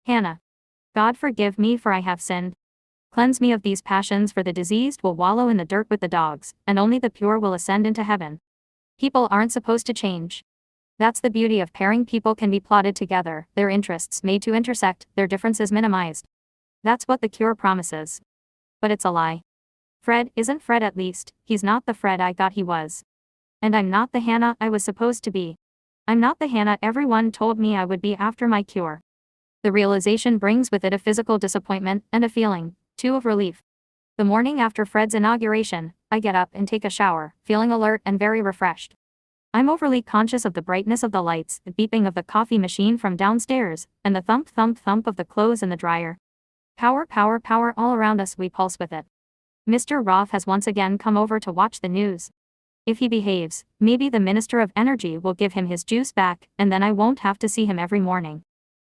Hana. God forgive me for I have sinned. Cleanse me of these passions for the diseased will wallow in the dirt with the dogs, and only the pure will ascend into heaven. People aren't supposed to change. That's the beauty of pairing. People can be plotted together, their interests made to intersect, their differences minimized. That's what the cure promises. But it's a lie. Fred isn't Fred, at least, he's not the Fred I thought he was. And I'm not the Hana I was supposed to be. I'm not the Hana everyone told me I would be after my cure. The realization brings with it a physical disappointment and a feeling, too, of relief. The morning after Fred's inauguration, I get up and take a shower, feeling alert and very refreshed. I'm overly conscious of the brightness of the lights, the beeping of the coffee machine from downstairs, and the thump thump thump of the clothes in the dryer. Power, power, power all around us, we pulse with it. Mr. Roth has once again come over to watch the news. If he behaves, maybe the Minister of Energy will give him his juice back, and then I won't have to see him every morning.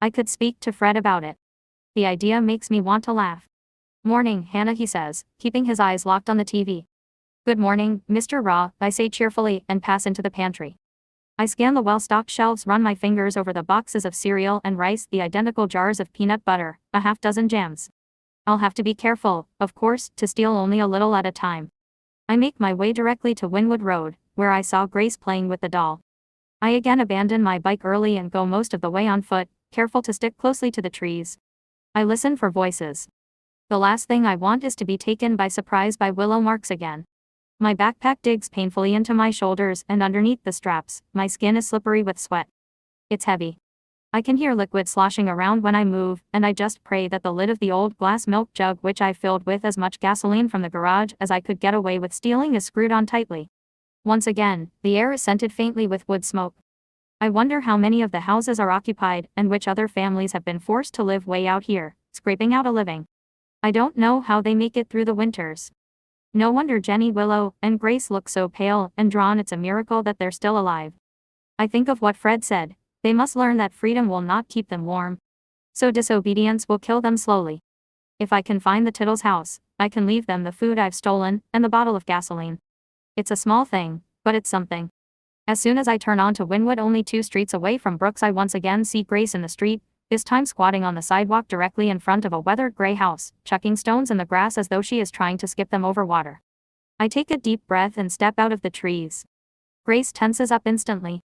I could speak to Fred about it. The idea makes me want to laugh. Morning, Hana, he says, keeping his eyes locked on the TV. Good morning, Mr. Roth, I say cheerfully, and pass into the pantry. I scan the well-stocked shelves, run my fingers over the boxes of cereal and rice, the identical jars of peanut butter, a half-dozen jams. I'll have to be careful, of course, to steal only a little at a time. I make my way directly to Wynwood Road, where I saw Grace playing with the doll. I again abandon my bike early and go most of the way on foot, careful to stick closely to the trees. I listen for voices. The last thing I want is to be taken by surprise by willow marks again. My backpack digs painfully into my shoulders, and underneath the straps, my skin is slippery with sweat. It's heavy. I can hear liquid sloshing around when I move, and I just pray that the lid of the old glass milk jug which I filled with as much gasoline from the garage as I could get away with stealing is screwed on tightly. Once again, the air is scented faintly with wood smoke. I wonder how many of the houses are occupied and which other families have been forced to live way out here, scraping out a living. I don't know how they make it through the winters. No wonder Jenny, Willow, and Grace look so pale and drawn. It's a miracle that they're still alive. I think of what Fred said. They must learn that freedom will not keep them warm. So disobedience will kill them slowly. If I can find the Tittles' house, I can leave them the food I've stolen and the bottle of gasoline. It's a small thing, but it's something. As soon as I turn onto Wynwood, only 2 streets away from Brooks, I once again see Grace in the street, this time squatting on the sidewalk directly in front of a weathered gray house, chucking stones in the grass as though she is trying to skip them over water. I take a deep breath and step out of the trees. Grace tenses up instantly.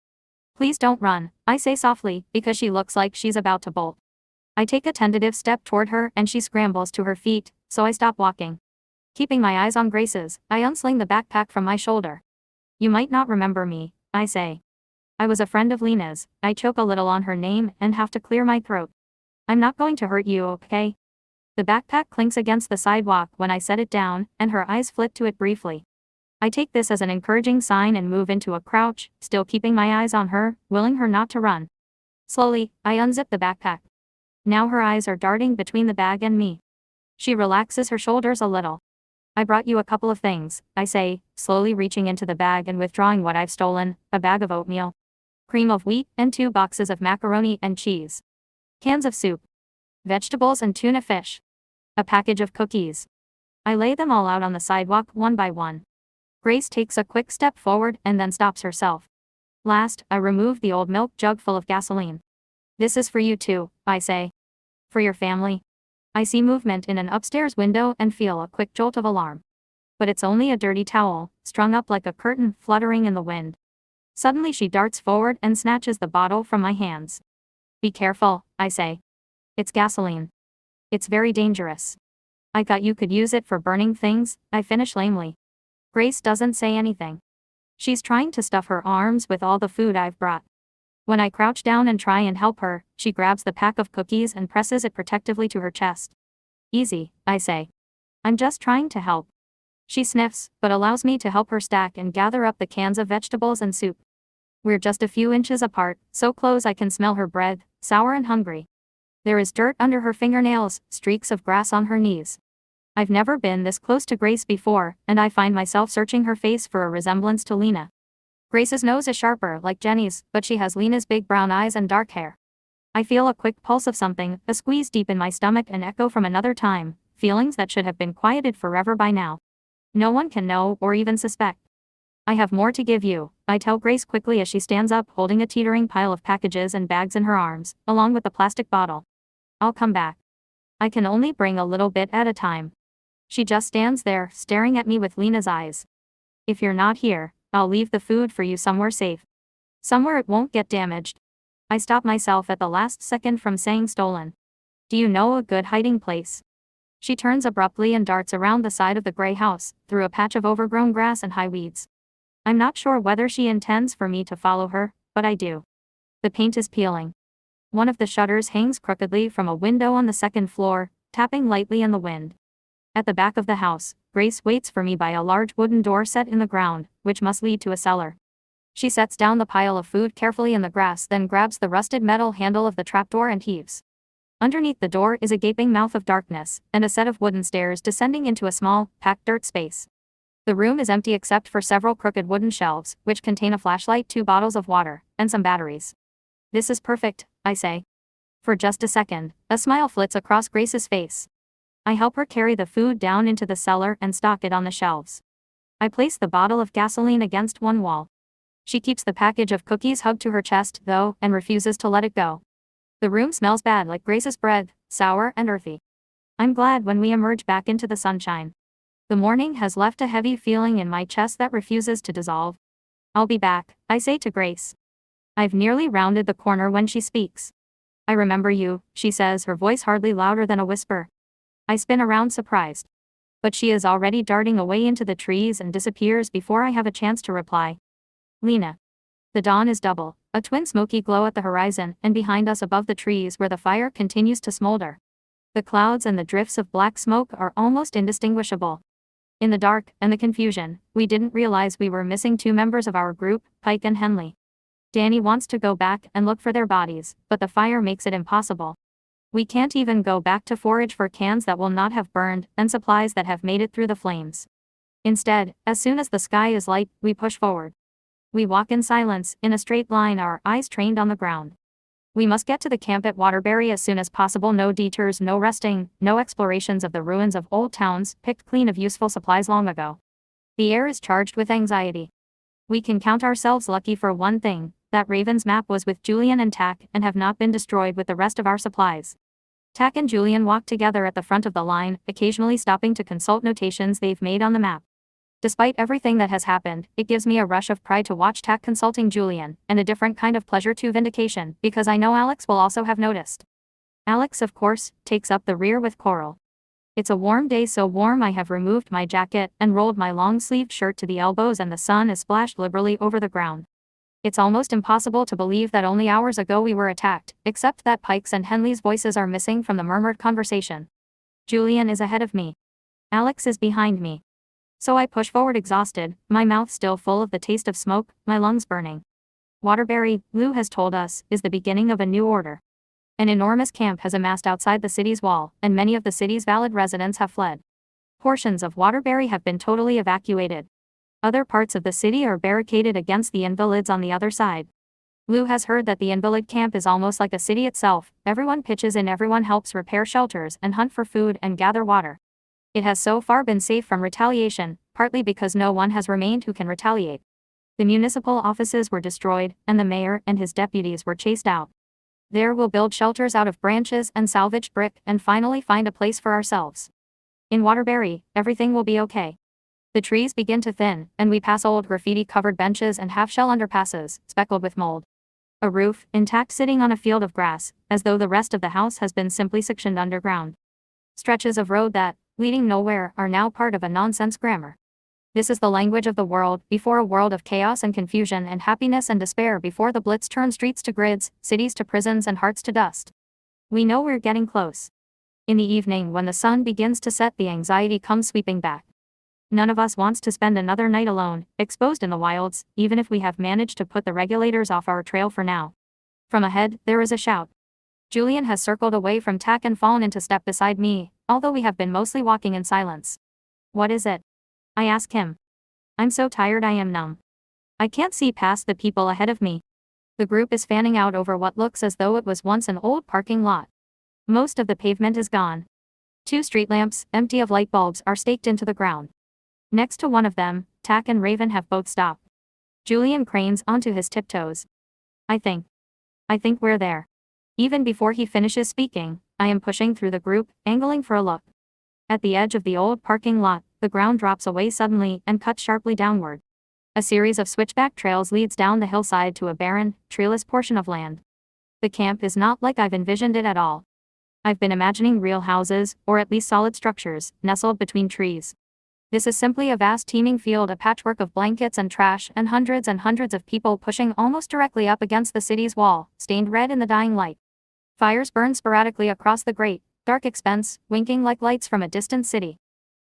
Please don't run, I say softly, because she looks like she's about to bolt. I take a tentative step toward her and she scrambles to her feet, so I stop walking. Keeping my eyes on Grace's, I unsling the backpack from my shoulder. You might not remember me, I say. I was a friend of Lena's. I choke a little on her name and have to clear my throat. I'm not going to hurt you, okay? The backpack clinks against the sidewalk when I set it down, and her eyes flit to it briefly. I take this as an encouraging sign and move into a crouch, still keeping my eyes on her, willing her not to run. Slowly, I unzip the backpack. Now her eyes are darting between the bag and me. She relaxes her shoulders a little. I brought you a couple of things, I say, slowly reaching into the bag and withdrawing what I've stolen, a bag of oatmeal, cream of wheat, and 2 boxes of macaroni and cheese, cans of soup, vegetables and tuna fish, a package of cookies. I lay them all out on the sidewalk one by one. Grace takes a quick step forward and then stops herself. Last, I remove the old milk jug full of gasoline. This is for you too, I say. For your family. I see movement in an upstairs window and feel a quick jolt of alarm. But it's only a dirty towel, strung up like a curtain, fluttering in the wind. Suddenly she darts forward and snatches the bottle from my hands. Be careful, I say. It's gasoline. It's very dangerous. I thought you could use it for burning things, I finish lamely. Grace doesn't say anything. She's trying to stuff her arms with all the food I've brought. When I crouch down and try and help her, she grabs the pack of cookies and presses it protectively to her chest. Easy, I say. I'm just trying to help. She sniffs, but allows me to help her stack and gather up the cans of vegetables and soup. We're just a few inches apart, so close I can smell her breath, sour and hungry. There is dirt under her fingernails, streaks of grass on her knees. I've never been this close to Grace before, and I find myself searching her face for a resemblance to Lena. Grace's nose is sharper, like Jenny's, but she has Lena's big brown eyes and dark hair. I feel a quick pulse of something, a squeeze deep in my stomach, an echo from another time, feelings that should have been quieted forever by now. No one can know or even suspect. I have more to give you, I tell Grace quickly as she stands up holding a teetering pile of packages and bags in her arms, along with the plastic bottle. I'll come back. I can only bring a little bit at a time. She just stands there, staring at me with Lena's eyes. If you're not here, I'll leave the food for you somewhere safe. Somewhere it won't get damaged. I stop myself at the last second from saying stolen. Do you know a good hiding place? She turns abruptly and darts around the side of the gray house, through a patch of overgrown grass and high weeds. I'm not sure whether she intends for me to follow her, but I do. The paint is peeling. One of the shutters hangs crookedly from a window on the second floor, tapping lightly in the wind. At the back of the house, Grace waits for me by a large wooden door set in the ground, which must lead to a cellar. She sets down the pile of food carefully in the grass, then grabs the rusted metal handle of the trapdoor and heaves. Underneath the door is a gaping mouth of darkness, and a set of wooden stairs descending into a small, packed dirt space. The room is empty except for several crooked wooden shelves, which contain a flashlight, 2 bottles of water, and some batteries. This is perfect, I say. For just a second, a smile flits across Grace's face. I help her carry the food down into the cellar and stock it on the shelves. I place the bottle of gasoline against one wall. She keeps the package of cookies hugged to her chest, though, and refuses to let it go. The room smells bad, like Grace's breath, sour and earthy. I'm glad when we emerge back into the sunshine. The morning has left a heavy feeling in my chest that refuses to dissolve. I'll be back, I say to Grace. I've nearly rounded the corner when she speaks. I remember you, she says, her voice hardly louder than a whisper. I spin around surprised. But she is already darting away into the trees and disappears before I have a chance to reply. Lena. The dawn is double, a twin smoky glow at the horizon, and behind us above the trees where the fire continues to smolder. The clouds and the drifts of black smoke are almost indistinguishable. In the dark and the confusion, we didn't realize we were missing 2 members of our group, Pike and Henley. Danny wants to go back and look for their bodies, but the fire makes it impossible. We can't even go back to forage for cans that will not have burned, and supplies that have made it through the flames. Instead, as soon as the sky is light, we push forward. We walk in silence, in a straight line, our eyes trained on the ground. We must get to the camp at Waterbury as soon as possible. No detours, no resting, no explorations of the ruins of old towns, picked clean of useful supplies long ago. The air is charged with anxiety. We can count ourselves lucky for one thing, that Raven's map was with Julian and Tack and have not been destroyed with the rest of our supplies. Tack and Julian walk together at the front of the line, occasionally stopping to consult notations they've made on the map. Despite everything that has happened, it gives me a rush of pride to watch Tack consulting Julian, and a different kind of pleasure to vindication, because I know Alex will also have noticed. Alex, of course, takes up the rear with Coral. It's a warm day, so warm I have removed my jacket and rolled my long-sleeved shirt to the elbows, and the sun is splashed liberally over the ground. It's almost impossible to believe that only hours ago we were attacked, except that Pike's and Henley's voices are missing from the murmured conversation. Julian is ahead of me. Alex is behind me. So I push forward exhausted, my mouth still full of the taste of smoke, my lungs burning. Waterbury, Lou has told us, is the beginning of a new order. An enormous camp has amassed outside the city's wall, and many of the city's valid residents have fled. Portions of Waterbury have been totally evacuated. Other parts of the city are barricaded against the Invalids on the other side. Lou has heard that the Invalid camp is almost like a city itself. Everyone pitches in, everyone helps repair shelters and hunt for food and gather water. It has so far been safe from retaliation, partly because no one has remained who can retaliate. The municipal offices were destroyed, and the mayor and his deputies were chased out. There we'll build shelters out of branches and salvaged brick and finally find a place for ourselves. In Waterbury, everything will be okay. The trees begin to thin, and we pass old graffiti-covered benches and half-shell underpasses, speckled with mold. A roof, intact, sitting on a field of grass, as though the rest of the house has been simply sectioned underground. Stretches of road that, leading nowhere, are now part of a nonsense grammar. This is the language of the world, before a world of chaos and confusion and happiness and despair, before the Blitz turned streets to grids, cities to prisons and hearts to dust. We know we're getting close. In the evening, when the sun begins to set, the anxiety comes sweeping back. None of us wants to spend another night alone, exposed in the wilds, even if we have managed to put the Regulators off our trail for now. From ahead, there is a shout. Julian has circled away from Tack and fallen into step beside me, although we have been mostly walking in silence. What is it? I ask him. I'm so tired I am numb. I can't see past the people ahead of me. The group is fanning out over what looks as though it was once an old parking lot. Most of the pavement is gone. 2 street lamps, empty of light bulbs, are staked into the ground. Next to one of them, Tack and Raven have both stopped. Julian cranes onto his tiptoes. I think we're there. Even before he finishes speaking, I am pushing through the group, angling for a look. At the edge of the old parking lot, the ground drops away suddenly and cuts sharply downward. A series of switchback trails leads down the hillside to a barren, treeless portion of land. The camp is not like I've envisioned it at all. I've been imagining real houses, or at least solid structures, nestled between trees. This is simply a vast teeming field, a patchwork of blankets and trash, and hundreds of people pushing almost directly up against the city's wall, stained red in the dying light. Fires burn sporadically across the great, dark expanse, winking like lights from a distant city.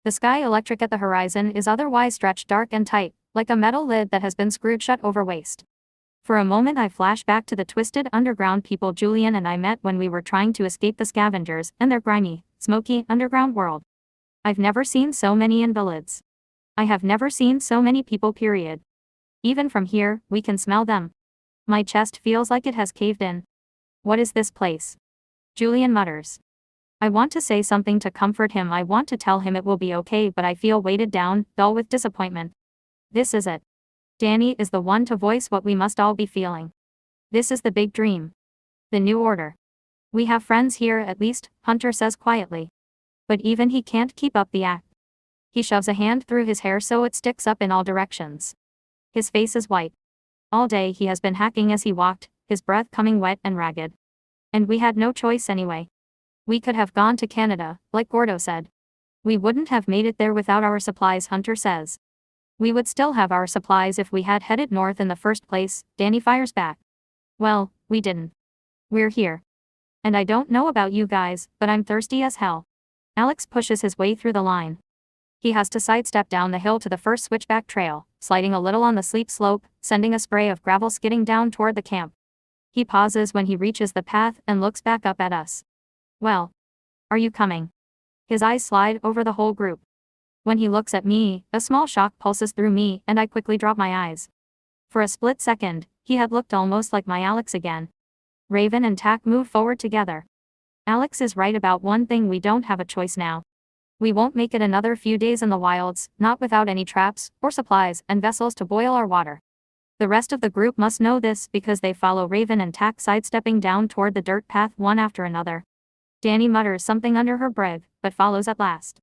The sky electric at the horizon is otherwise stretched dark and tight, like a metal lid that has been screwed shut over waste. For a moment I flash back to the twisted underground people Julian and I met when we were trying to escape the scavengers and their grimy, smoky, underground world. I've never seen so many invalids. I have never seen so many people, period. Even from here, we can smell them. My chest feels like it has caved in. What is this place? Julian mutters. I want to say something to comfort him. I want to tell him it will be okay, but I feel weighted down, dull with disappointment. This is it. Danny is the one to voice what we must all be feeling. This is the big dream. The new order. We have friends here at least, Hunter says quietly. But even he can't keep up the act. He shoves a hand through his hair so it sticks up in all directions. His face is white. All day he has been hacking as he walked, his breath coming wet and ragged. And we had no choice anyway. We could have gone to Canada, like Gordo said. We wouldn't have made it there without our supplies, Hunter says. We would still have our supplies if we had headed north in the first place, Danny fires back. Well, we didn't. We're here. And I don't know about you guys, but I'm thirsty as hell. Alex pushes his way through the line. He has to sidestep down the hill to the first switchback trail, sliding a little on the steep slope, sending a spray of gravel skidding down toward the camp. He pauses when he reaches the path and looks back up at us. Well, are you coming? His eyes slide over the whole group. When he looks at me, a small shock pulses through me and I quickly drop my eyes. For a split second, he had looked almost like my Alex again. Raven and Tack move forward together. Alex is right about one thing: we don't have a choice now. We won't make it another few days in the wilds, not without any traps, or supplies, and vessels to boil our water. The rest of the group must know this because they follow Raven and Tack sidestepping down toward the dirt path one after another. Danny mutters something under her breath, but follows at last.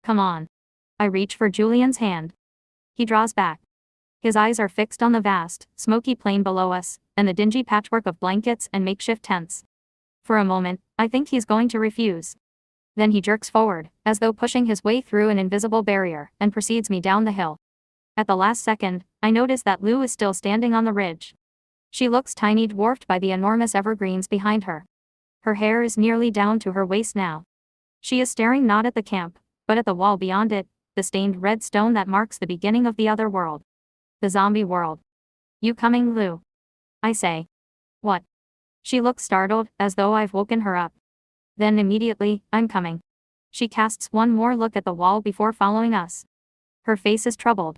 Come on. I reach for Julian's hand. He draws back. His eyes are fixed on the vast, smoky plain below us, and the dingy patchwork of blankets and makeshift tents. For a moment, I think he's going to refuse. Then he jerks forward, as though pushing his way through an invisible barrier, and precedes me down the hill. At the last second, I notice that Lou is still standing on the ridge. She looks tiny, dwarfed by the enormous evergreens behind her. Her hair is nearly down to her waist now. She is staring not at the camp, but at the wall beyond it, the stained red stone that marks the beginning of the other world. The zombie world. You coming, Lou? I say. What? She looks startled, as though I've woken her up. Then immediately, I'm coming. She casts one more look at the wall before following us. Her face is troubled.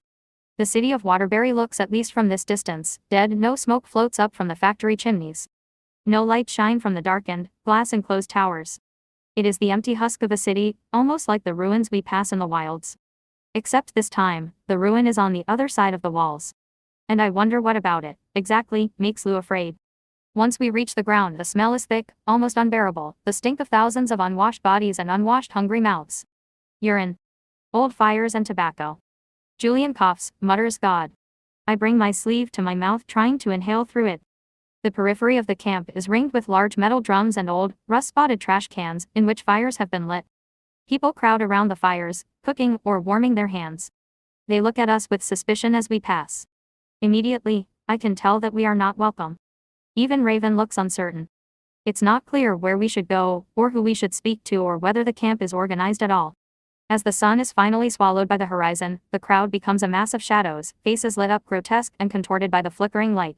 The city of Waterbury looks, at least from this distance, dead. No smoke floats up from the factory chimneys. No light shine from the darkened, glass-enclosed towers. It is the empty husk of a city, almost like the ruins we pass in the wilds. Except this time, the ruin is on the other side of the walls. And I wonder what about it, exactly, makes Lou afraid. Once we reach the ground, the smell is thick, almost unbearable, the stink of thousands of unwashed bodies and unwashed hungry mouths. Urine. Old fires and tobacco. Julian coughs, mutters God. I bring my sleeve to my mouth, trying to inhale through it. The periphery of the camp is ringed with large metal drums and old, rust-spotted trash cans, in which fires have been lit. People crowd around the fires, cooking or warming their hands. They look at us with suspicion as we pass. Immediately, I can tell that we are not welcome. Even Raven looks uncertain. It's not clear where we should go, or who we should speak to, or whether the camp is organized at all. As the sun is finally swallowed by the horizon, the crowd becomes a mass of shadows, faces lit up grotesque and contorted by the flickering light.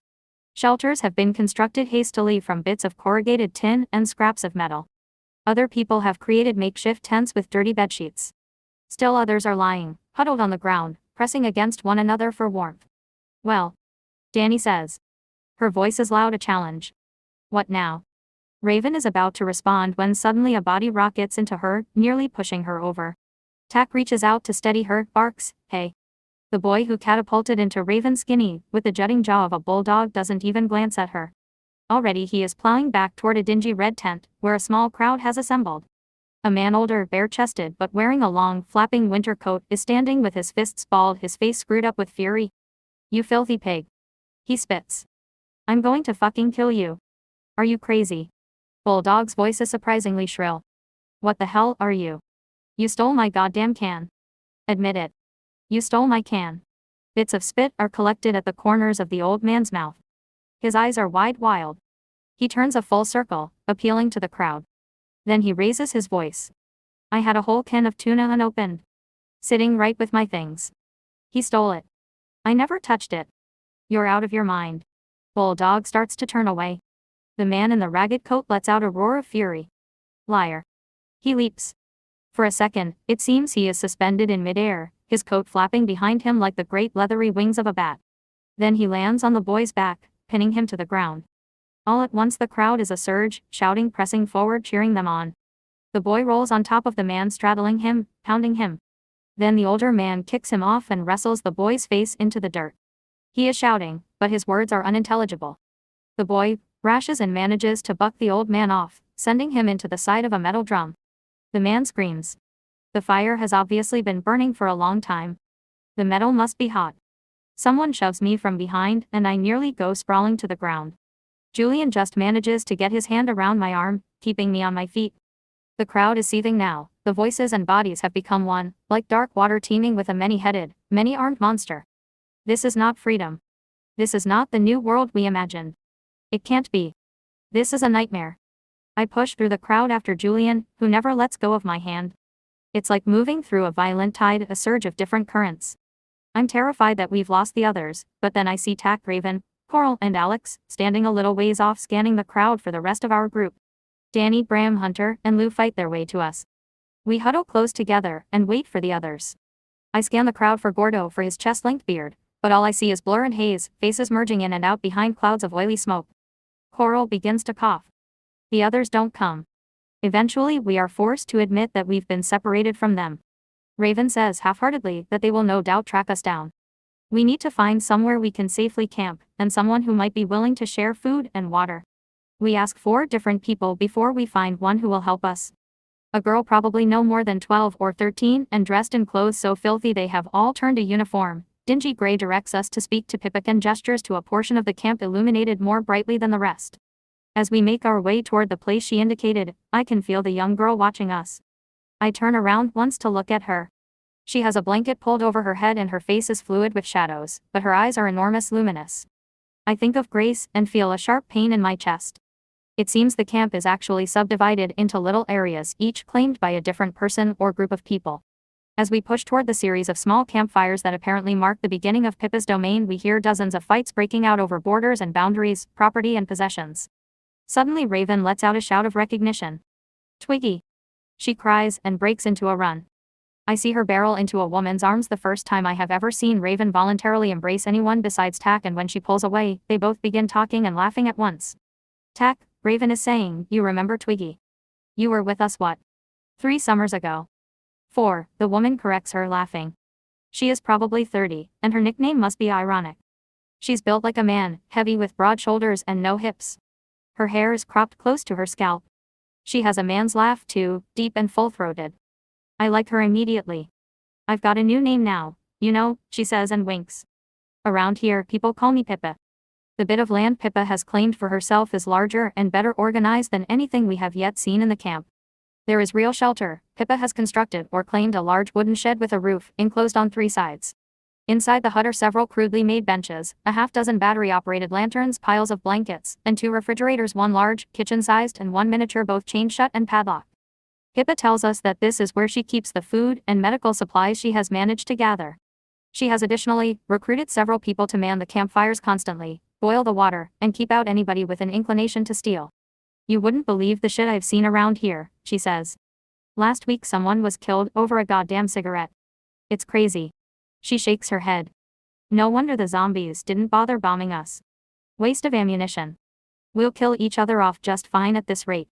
Shelters have been constructed hastily from bits of corrugated tin and scraps of metal. Other people have created makeshift tents with dirty bedsheets. Still others are lying, huddled on the ground, pressing against one another for warmth. Well, Danny says. Her voice is loud, a challenge. What now? Raven is about to respond when suddenly a body rockets into her, nearly pushing her over. Tack reaches out to steady her, barks, hey. The boy who catapulted into Raven, skinny, with the jutting jaw of a bulldog, doesn't even glance at her. Already he is plowing back toward a dingy red tent, where a small crowd has assembled. A man older, bare-chested but wearing a long, flapping winter coat, is standing with his fists balled, his face screwed up with fury. "You filthy pig." He spits. "I'm going to fucking kill you. Are you crazy?" Bulldog's voice is surprisingly shrill. "What the hell are you? You stole my goddamn can. Admit it. You stole my can." Bits of spit are collected at the corners of the old man's mouth. His eyes are wide wild. He turns a full circle, appealing to the crowd. Then he raises his voice. "I had a whole can of tuna unopened. Sitting right with my things. He stole it. I never touched it. You're out of your mind." Bulldog starts to turn away. The man in the ragged coat lets out a roar of fury. "Liar." He leaps. For a second, it seems he is suspended in midair, his coat flapping behind him like the great leathery wings of a bat. Then he lands on the boy's back, pinning him to the ground. All at once the crowd is a surge, shouting, pressing forward, cheering them on. The boy rolls on top of the man straddling him, pounding him. Then the older man kicks him off and wrestles the boy's face into the dirt. He is shouting, but his words are unintelligible. The boy rashes and manages to buck the old man off, sending him into the side of a metal drum. The man screams. The fire has obviously been burning for a long time. The metal must be hot. Someone shoves me from behind and I nearly go sprawling to the ground. Julian just manages to get his hand around my arm, keeping me on my feet. The crowd is seething now, the voices and bodies have become one, like dark water teeming with a many-headed, many-armed monster. This is not freedom. This is not the new world we imagined. It can't be. This is a nightmare. I push through the crowd after Julian, who never lets go of my hand. It's like moving through a violent tide, a surge of different currents. I'm terrified that we've lost the others, but then I see Tack, Raven, Coral, and Alex, standing a little ways off scanning the crowd for the rest of our group. Danny, Bram, Hunter, and Lou fight their way to us. We huddle close together and wait for the others. I scan the crowd for Gordo for his chest-length beard, but all I see is blur and haze, faces merging in and out behind clouds of oily smoke. Coral begins to cough. The others don't come. Eventually we are forced to admit that we've been separated from them. Raven says half-heartedly that they will no doubt track us down. We need to find somewhere we can safely camp, and someone who might be willing to share food and water. We ask 4 different people before we find one who will help us. A girl probably no more than 12 or 13 and dressed in clothes so filthy they have all turned a uniform. Dingy gray directs us to speak to Pippa and gestures to a portion of the camp illuminated more brightly than the rest. As we make our way toward the place she indicated, I can feel the young girl watching us. I turn around once to look at her. She has a blanket pulled over her head and her face is fluid with shadows, but her eyes are enormous, luminous. I think of Grace and feel a sharp pain in my chest. It seems the camp is actually subdivided into little areas, each claimed by a different person or group of people. As we push toward the series of small campfires that apparently mark the beginning of Pippa's domain, we hear dozens of fights breaking out over borders and boundaries, property and possessions. Suddenly Raven lets out a shout of recognition. "Twiggy!" She cries and breaks into a run. I see her barrel into a woman's arms, the first time I have ever seen Raven voluntarily embrace anyone besides Tack, and when she pulls away, they both begin talking and laughing at once. "Tack," Raven is saying, "you remember Twiggy? You were with us what? 3 summers ago." 4, the woman corrects her, laughing. She is probably 30, and her nickname must be ironic. She's built like a man, heavy with broad shoulders and no hips. Her hair is cropped close to her scalp. She has a man's laugh too, deep and full-throated. I like her immediately. "I've got a new name now, you know," she says and winks. "Around here people call me Pippa." The bit of land Pippa has claimed for herself is larger and better organized than anything we have yet seen in the camp. There is real shelter. Pippa has constructed or claimed a large wooden shed with a roof, enclosed on 3 sides. Inside the hut are several crudely made benches, a half-dozen battery-operated lanterns, piles of blankets, and 2 refrigerators, one large, kitchen-sized, and one miniature, both chained shut and padlocked. Pippa tells us that this is where she keeps the food and medical supplies she has managed to gather. She has additionally recruited several people to man the campfires constantly, boil the water, and keep out anybody with an inclination to steal. "You wouldn't believe the shit I've seen around here," she says. "Last week someone was killed over a goddamn cigarette. It's crazy." She shakes her head. "No wonder the zombies didn't bother bombing us. Waste of ammunition. We'll kill each other off just fine at this rate."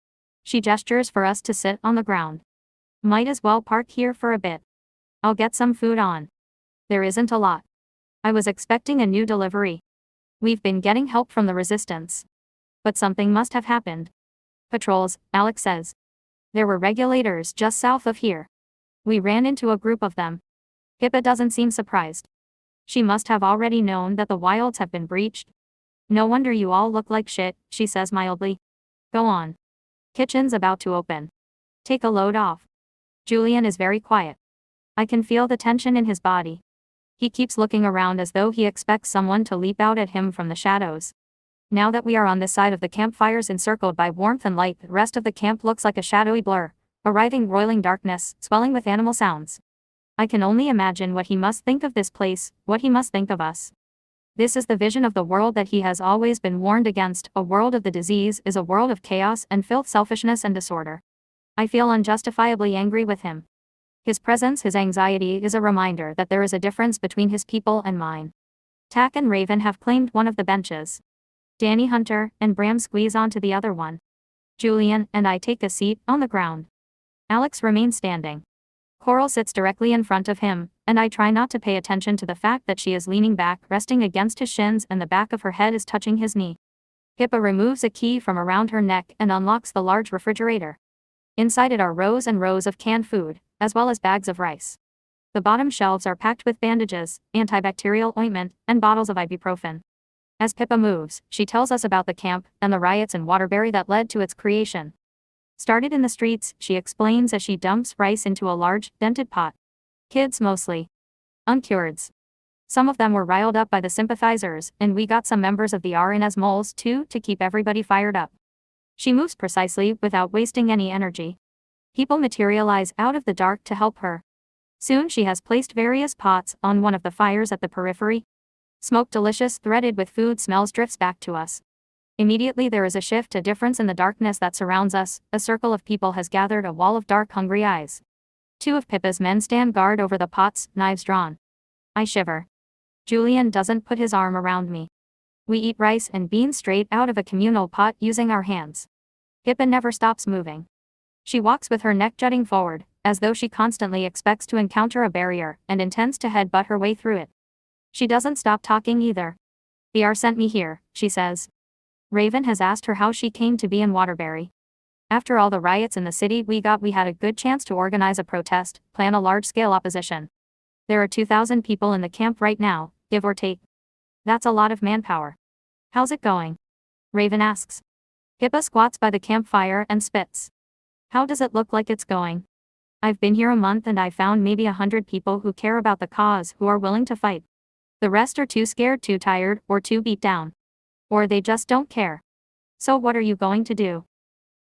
She gestures for us to sit on the ground. "Might as well park here for a bit. I'll get some food on. There isn't a lot. I was expecting a new delivery. We've been getting help from the resistance. But something must have happened. Patrols, Alex says. There were regulators just south of here. We ran into a group of them. Pippa doesn't seem surprised. She must have already known that the wilds have been breached. No wonder you all look like shit, she says mildly. Go on. Kitchen's about to open. Take a load off. Julian is very quiet. I can feel the tension in his body. He keeps looking around as though he expects someone to leap out at him from the shadows. Now that we are on this side of the campfires encircled by warmth and light, the rest of the camp looks like a shadowy blur, a writhing, roiling darkness, swelling with animal sounds. I can only imagine what he must think of this place, what he must think of us. This is the vision of the world that he has always been warned against. A world of the disease is a world of chaos and filth, selfishness and disorder. I feel unjustifiably angry with him. His presence, his anxiety is a reminder that there is a difference between his people and mine. Tack and Raven have claimed one of the benches. Danny Hunter and Bram squeeze onto the other one. Julian and I take a seat on the ground. Alex remains standing. Coral sits directly in front of him, and I try not to pay attention to the fact that she is leaning back, resting against his shins, and the back of her head is touching his knee. Pippa removes a key from around her neck and unlocks the large refrigerator. Inside it are rows and rows of canned food, as well as bags of rice. The bottom shelves are packed with bandages, antibacterial ointment, and bottles of ibuprofen. As Pippa moves, she tells us about the camp and the riots in Waterbury that led to its creation. Started in the streets, she explains as she dumps rice into a large, dented pot. Kids mostly. Uncureds. Some of them were riled up by the sympathizers, and we got some members of the RN as moles too to keep everybody fired up. She moves precisely without wasting any energy. People materialize out of the dark to help her. Soon she has placed various pots on one of the fires at the periphery. Smoke, delicious, threaded with food smells, drifts back to us. Immediately there is a shift, a difference in the darkness that surrounds us. A circle of people has gathered, a wall of dark, hungry eyes. Two of Pippa's men stand guard over the pots, knives drawn. I shiver. Julian doesn't put his arm around me. We eat rice and beans straight out of a communal pot using our hands. Pippa never stops moving. She walks with her neck jutting forward, as though she constantly expects to encounter a barrier and intends to headbutt her way through it. She doesn't stop talking either. The R sent me here, she says. Raven has asked her how she came to be in Waterbury. After all the riots in the city we had a good chance to organize a protest, plan a large-scale opposition. There are 2,000 people in the camp right now, give or take. That's a lot of manpower. How's it going? Raven asks. Pippa squats by the campfire and spits. How does it look like it's going? I've been here a month and I found maybe 100 people who care about the cause, who are willing to fight. The rest are too scared, too tired, or too beat down. Or they just don't care. So what are you going to do?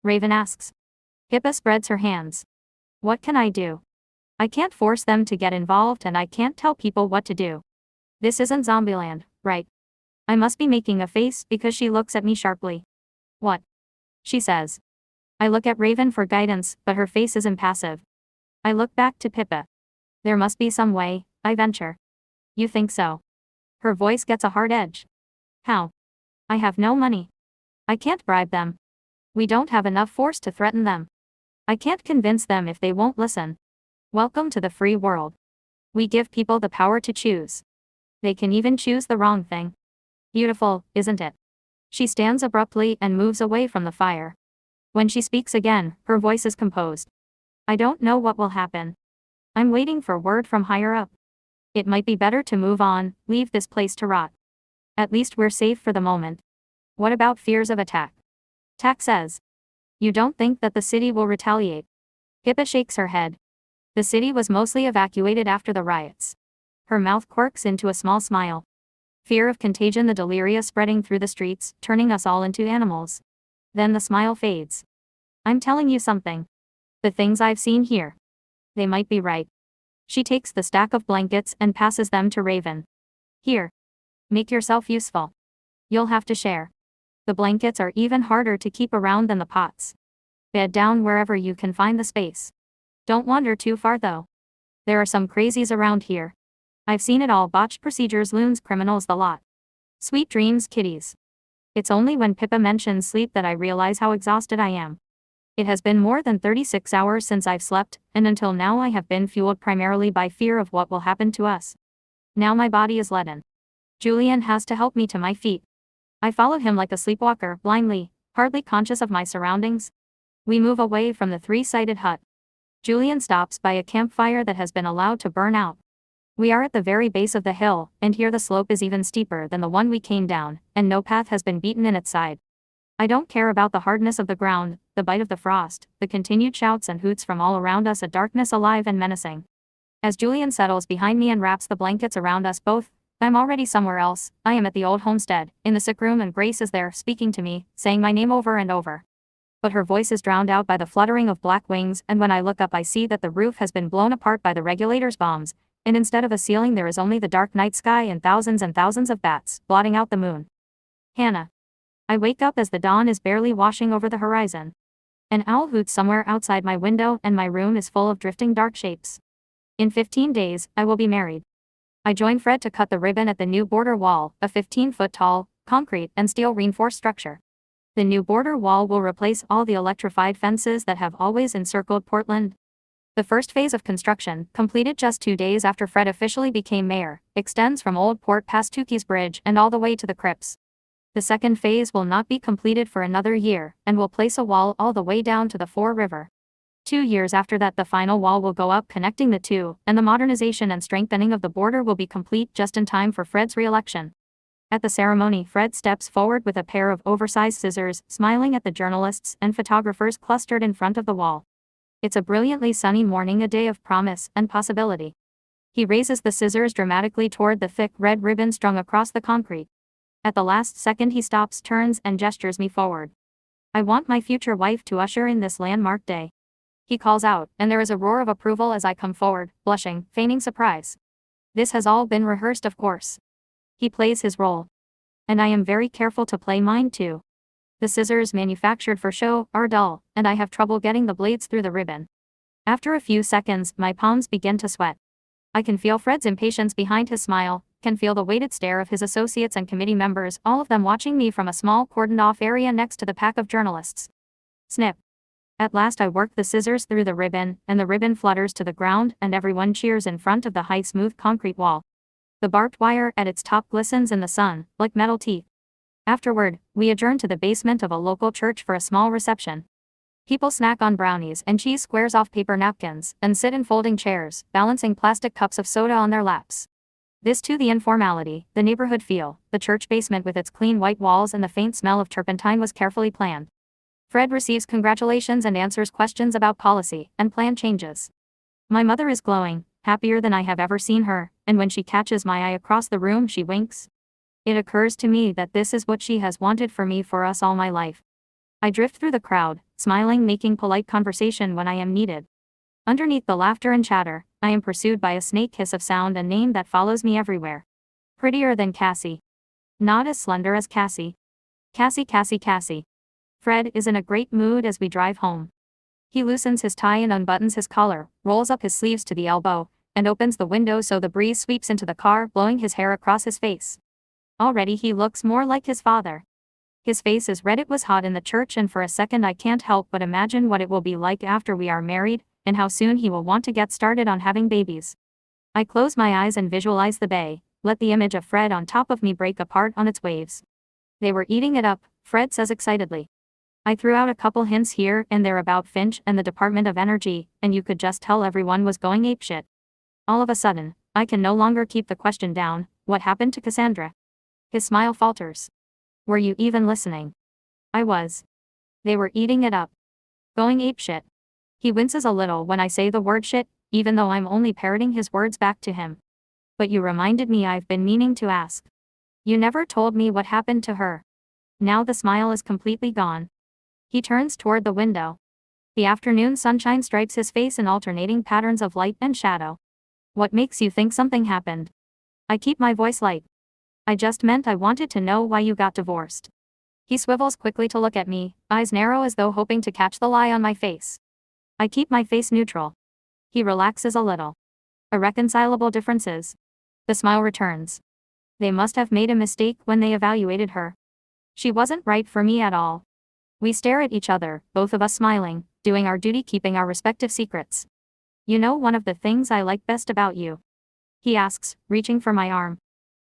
Raven asks. Pippa spreads her hands. What can I do? I can't force them to get involved and I can't tell people what to do. This isn't Zombieland, right? I must be making a face because she looks at me sharply. What? She says. I look at Raven for guidance, but her face is impassive. I look back to Pippa. There must be some way, I venture. You think so? Her voice gets a hard edge. How? I have no money. I can't bribe them. We don't have enough force to threaten them. I can't convince them if they won't listen. Welcome to the free world. We give people the power to choose. They can even choose the wrong thing. Beautiful, isn't it? She stands abruptly and moves away from the fire. When she speaks again, her voice is composed. I don't know what will happen. I'm waiting for word from higher up. It might be better to move on, leave this place to rot. At least we're safe for the moment. What about fears of attack? Tack says. You don't think that the city will retaliate? Pippa shakes her head. The city was mostly evacuated after the riots. Her mouth quirks into a small smile. Fear of contagion, the deliria spreading through the streets, turning us all into animals. Then the smile fades. I'm telling you something. The things I've seen here. They might be right. She takes the stack of blankets and passes them to Raven. Here. Make yourself useful. You'll have to share. The blankets are even harder to keep around than the pots. Bed down wherever you can find the space. Don't wander too far though. There are some crazies around here. I've seen it all, botched procedures, loons, criminals, the lot. Sweet dreams, kitties. It's only when Pippa mentions sleep that I realize how exhausted I am. It has been more than 36 hours since I've slept, and until now I have been fueled primarily by fear of what will happen to us. Now my body is leaden. Julian has to help me to my feet. I follow him like a sleepwalker, blindly, hardly conscious of my surroundings. We move away from the three-sided hut. Julian stops by a campfire that has been allowed to burn out. We are at the very base of the hill, and here the slope is even steeper than the one we came down, and no path has been beaten in its side. I don't care about the hardness of the ground, the bite of the frost, the continued shouts and hoots from all around us, a darkness alive and menacing. As Julian settles behind me and wraps the blankets around us both, I'm already somewhere else. I am at the old homestead, in the sick room, and Grace is there, speaking to me, saying my name over and over. But her voice is drowned out by the fluttering of black wings, and when I look up I see that the roof has been blown apart by the Regulators' bombs, and instead of a ceiling there is only the dark night sky and thousands of bats, blotting out the moon. Hana. I wake up as the dawn is barely washing over the horizon. An owl hoots somewhere outside my window, and my room is full of drifting dark shapes. In 15 days, I will be married. I join Fred to cut the ribbon at the new border wall, a 15-foot tall, concrete and steel reinforced structure. The new border wall will replace all the electrified fences that have always encircled Portland. The first phase of construction, completed just 2 days after Fred officially became mayor, extends from Old Port past Tukey's Bridge and all the way to the crypts. The second phase will not be completed for another year, and will place a wall all the way down to the Fore River. 2 years after that the final wall will go up connecting the two, and the modernization and strengthening of the border will be complete just in time for Fred's re-election. At the ceremony Fred steps forward with a pair of oversized scissors, smiling at the journalists and photographers clustered in front of the wall. It's a brilliantly sunny morning, a day of promise and possibility. He raises the scissors dramatically toward the thick red ribbon strung across the concrete. At the last second he stops, turns, and gestures me forward. I want my future wife to usher in this landmark day. He calls out, and there is a roar of approval as I come forward, blushing, feigning surprise. This has all been rehearsed, of course. He plays his role. And I am very careful to play mine too. The scissors manufactured for show are dull, and I have trouble getting the blades through the ribbon. After a few seconds, my palms begin to sweat. I can feel Fred's impatience behind his smile, can feel the weighted stare of his associates and committee members, all of them watching me from a small cordoned-off area next to the pack of journalists. Snip. At last I work the scissors through the ribbon, and the ribbon flutters to the ground, and everyone cheers in front of the high smooth concrete wall. The barbed wire at its top glistens in the sun, like metal teeth. Afterward, we adjourn to the basement of a local church for a small reception. People snack on brownies and cheese squares off paper napkins, and sit in folding chairs, balancing plastic cups of soda on their laps. This too, the informality, the neighborhood feel, the church basement with its clean white walls and the faint smell of turpentine was carefully planned. Fred receives congratulations and answers questions about policy and plan changes. My mother is glowing, happier than I have ever seen her, and when she catches my eye across the room she winks. It occurs to me that this is what she has wanted for me, for us all, my life. I drift through the crowd, smiling, making polite conversation when I am needed. Underneath the laughter and chatter, I am pursued by a snake hiss of sound, a name that follows me everywhere. Prettier than Cassie. Not as slender as Cassie. Cassie, Cassie, Cassie. Fred is in a great mood as we drive home. He loosens his tie and unbuttons his collar, rolls up his sleeves to the elbow, and opens the window so the breeze sweeps into the car, blowing his hair across his face. Already he looks more like his father. His face is red. It was hot in the church, and for a second I can't help but imagine what it will be like after we are married, and how soon he will want to get started on having babies. I close my eyes and visualize the bay, let the image of Fred on top of me break apart on its waves. They were eating it up, Fred says excitedly. I threw out a couple hints here and there about Finch and the Department of Energy, and you could just tell everyone was going apeshit. All of a sudden, I can no longer keep the question down, what happened to Cassandra? His smile falters. Were you even listening? I was. They were eating it up. Going apeshit. He winces a little when I say the word shit, even though I'm only parroting his words back to him. But you reminded me, I've been meaning to ask. You never told me what happened to her. Now the smile is completely gone. He turns toward the window. The afternoon sunshine stripes his face in alternating patterns of light and shadow. What makes you think something happened? I keep my voice light. I just meant I wanted to know why you got divorced. He swivels quickly to look at me, eyes narrow as though hoping to catch the lie on my face. I keep my face neutral. He relaxes a little. Irreconcilable differences. The smile returns. They must have made a mistake when they evaluated her. She wasn't right for me at all. We stare at each other, both of us smiling, doing our duty, keeping our respective secrets. You know one of the things I like best about you? He asks, reaching for my arm.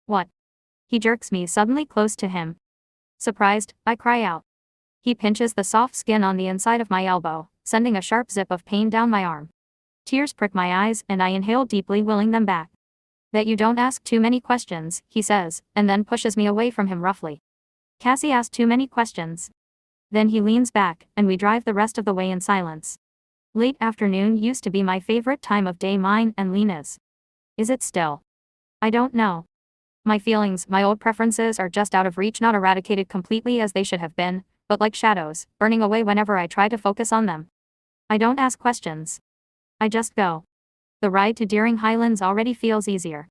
What? He jerks me suddenly close to him. Surprised, I cry out. He pinches the soft skin on the inside of my elbow, sending a sharp zip of pain down my arm. Tears prick my eyes and I inhale deeply, willing them back. That you don't ask too many questions, he says, and then pushes me away from him roughly. Cassie asked too many questions. Then he leans back, and we drive the rest of the way in silence. Late afternoon used to be my favorite time of day, mine and Lena's. Is it still? I don't know. My feelings, my old preferences are just out of reach, not eradicated completely as they should have been, but like shadows, burning away whenever I try to focus on them. I don't ask questions. I just go. The ride to Deering Highlands already feels easier.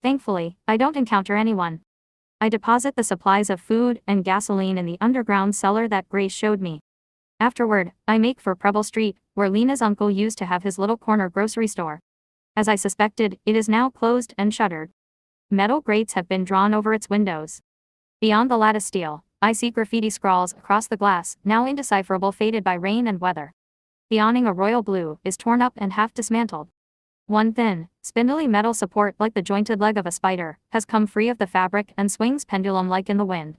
Thankfully, I don't encounter anyone. I deposit the supplies of food and gasoline in the underground cellar that Grace showed me. Afterward, I make for Preble Street, where Lena's uncle used to have his little corner grocery store. As I suspected, it is now closed and shuttered. Metal grates have been drawn over its windows. Beyond the lattice steel, I see graffiti scrawls across the glass, now indecipherable, faded by rain and weather. The awning, a royal blue, is torn up and half dismantled. One thin, spindly metal support, like the jointed leg of a spider, has come free of the fabric and swings pendulum-like in the wind.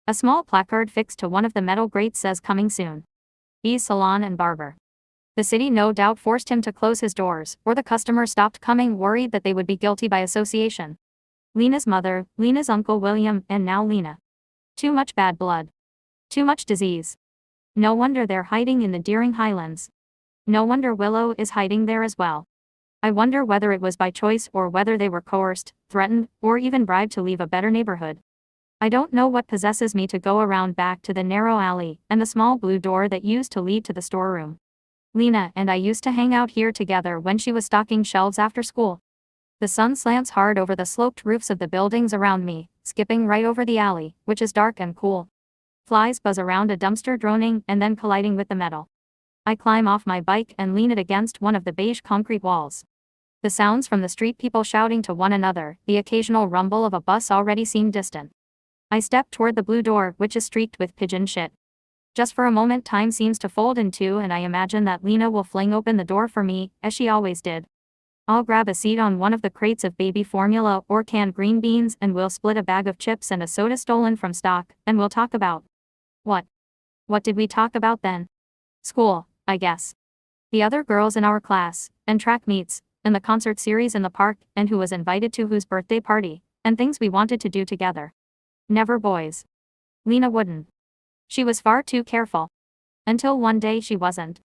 A small placard fixed to one of the metal grates says, "Coming soon. E's Salon and Barber." The city no doubt forced him to close his doors, or the customers stopped coming, worried that they would be guilty by association. Lena's mother, Lena's uncle William, and now Lena. Too much bad blood. Too much disease. No wonder they're hiding in the Deering Highlands. No wonder Willow is hiding there as well. I wonder whether it was by choice or whether they were coerced, threatened, or even bribed to leave a better neighborhood. I don't know what possesses me to go around back to the narrow alley and the small blue door that used to lead to the storeroom. Lena and I used to hang out here together when she was stocking shelves after school. The sun slants hard over the sloped roofs of the buildings around me, skipping right over the alley, which is dark and cool. Flies buzz around a dumpster, droning and then colliding with the metal. I climb off my bike and lean it against one of the beige concrete walls. The sounds from the street, people shouting to one another, the occasional rumble of a bus already seem distant. I step toward the blue door, which is streaked with pigeon shit. Just for a moment, time seems to fold in two, and I imagine that Lena will fling open the door for me, as she always did. I'll grab a seat on one of the crates of baby formula or canned green beans, and we'll split a bag of chips and a soda stolen from stock, and we'll talk about what? What did we talk about then? School, I guess. The other girls in our class, and track meets, and the concert series in the park, and who was invited to whose birthday party, and things we wanted to do together. Never boys. Lena wouldn't. She was far too careful. Until one day she wasn't.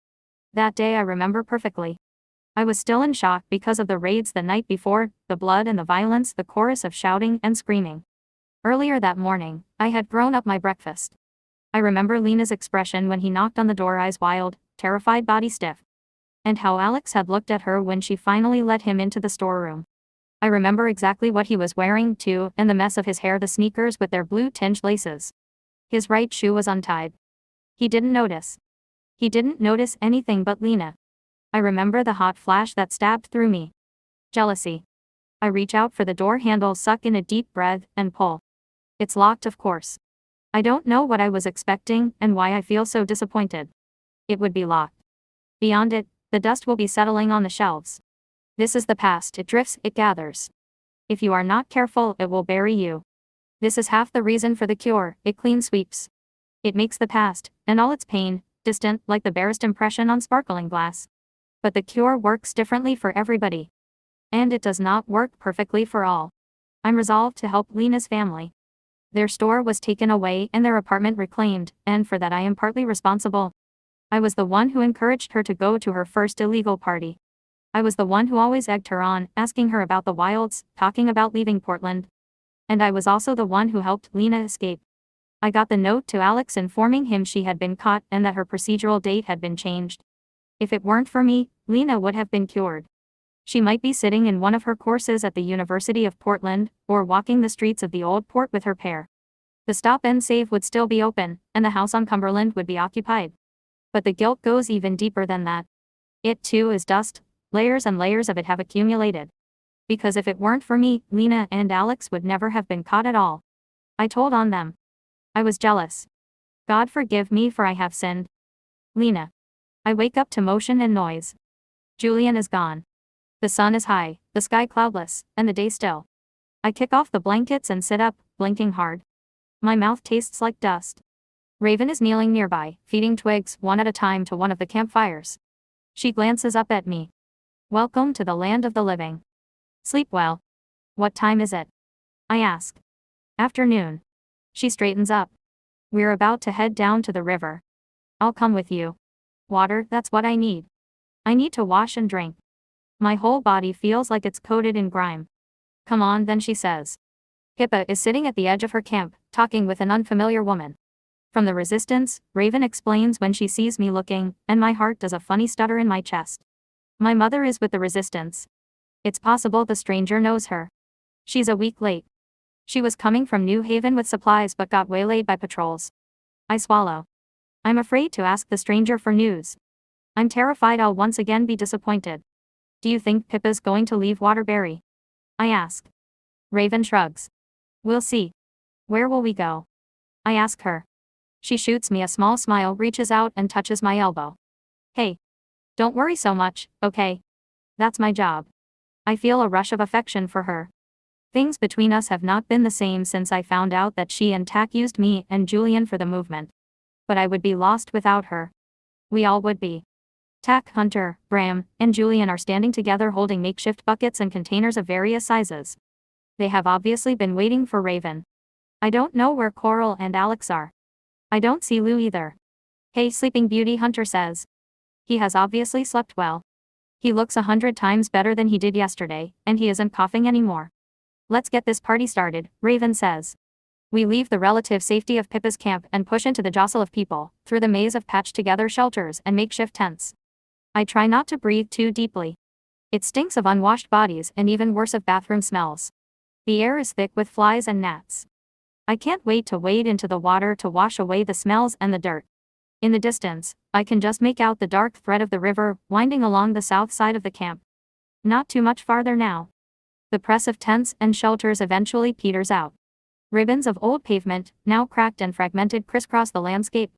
That day I remember perfectly. I was still in shock because of the raids the night before, the blood and the violence, the chorus of shouting and screaming. Earlier that morning, I had grown up my breakfast. I remember Lena's expression when he knocked on the door, eyes wild, terrified, body stiff. And how Alex had looked at her when she finally let him into the storeroom. I remember exactly what he was wearing, too, and the mess of his hair, the sneakers with their blue-tinged laces. His right shoe was untied. He didn't notice. He didn't notice anything but Lena. I remember the hot flash that stabbed through me. Jealousy. I reach out for the door handle, suck in a deep breath, and pull. It's locked, of course. I don't know what I was expecting and why I feel so disappointed. It would be locked. Beyond it, the dust will be settling on the shelves. This is the past, it drifts, it gathers. If you are not careful, it will bury you. This is half the reason for the cure, it clean sweeps. It makes the past, and all its pain, distant, like the barest impression on sparkling glass. But the cure works differently for everybody. And it does not work perfectly for all. I'm resolved to help Lena's family. Their store was taken away and their apartment reclaimed, and for that I am partly responsible. I was the one who encouraged her to go to her first illegal party. I was the one who always egged her on, asking her about the wilds, talking about leaving Portland. And I was also the one who helped Lena escape. I got the note to Alex informing him she had been caught and that her procedural date had been changed. If it weren't for me, Lena would have been cured. She might be sitting in one of her courses at the University of Portland, or walking the streets of the old port with her pair. The stop and save would still be open, and the house on Cumberland would be occupied. But the guilt goes even deeper than that. It too is dust, layers and layers of it have accumulated. Because if it weren't for me, Lena and Alex would never have been caught at all. I told on them. I was jealous. God forgive me for I have sinned. Lena. I wake up to motion and noise. Julian is gone. The sun is high, the sky cloudless, and the day still. I kick off the blankets and sit up, blinking hard. My mouth tastes like dust. Raven is kneeling nearby, feeding twigs one at a time to one of the campfires. She glances up at me. Welcome to the land of the living. Sleep well. What time is it? I ask. Afternoon. She straightens up. We're about to head down to the river. I'll come with you. Water, that's what I need. I need to wash and drink. My whole body feels like it's coated in grime. Come on, then, she says. Pippa is sitting at the edge of her camp, talking with an unfamiliar woman. From the resistance, Raven explains when she sees me looking, and my heart does a funny stutter in my chest. My mother is with the resistance. It's possible the stranger knows her. She's a week late. She was coming from New Haven with supplies but got waylaid by patrols. I swallow. I'm afraid to ask the stranger for news. I'm terrified I'll once again be disappointed. Do you think Pippa's going to leave Waterbury? I ask. Raven shrugs. We'll see. Where will we go? I ask her. She shoots me a small smile, reaches out and touches my elbow. Hey. Don't worry so much, okay? That's my job. I feel a rush of affection for her. Things between us have not been the same since I found out that she and Tak used me and Julian for the movement. But I would be lost without her. We all would be. Tak, Hunter, Bram, and Julian are standing together holding makeshift buckets and containers of various sizes. They have obviously been waiting for Raven. I don't know where Coral and Alex are. I don't see Lou either. Hey, Sleeping Beauty, Hunter says. He has obviously slept well. He looks 100 times better than he did yesterday, and he isn't coughing anymore. Let's get this party started, Raven says. We leave the relative safety of Pippa's camp and push into the jostle of people, through the maze of patched-together shelters and makeshift tents. I try not to breathe too deeply. It stinks of unwashed bodies and even worse of bathroom smells. The air is thick with flies and gnats. I can't wait to wade into the water to wash away the smells and the dirt. In the distance, I can just make out the dark thread of the river winding along the south side of the camp. Not too much farther now. The press of tents and shelters eventually peters out. Ribbons of old pavement, now cracked and fragmented, crisscross the landscape.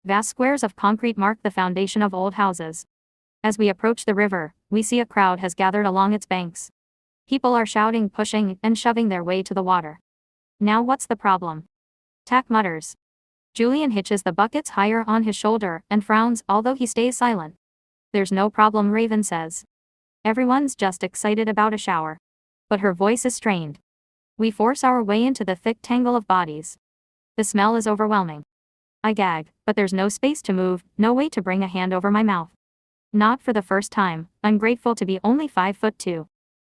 Vast squares of concrete mark the foundation of old houses. As we approach the river, we see a crowd has gathered along its banks. People are shouting, pushing, and shoving their way to the water. Now what's the problem? Tak mutters. Julian hitches the buckets higher on his shoulder and frowns, although he stays silent. There's no problem, Raven says. Everyone's just excited about a shower. But her voice is strained. We force our way into the thick tangle of bodies. The smell is overwhelming. I gag, but there's no space to move, no way to bring a hand over my mouth. Not for the first time. I'm grateful to be only 5'2".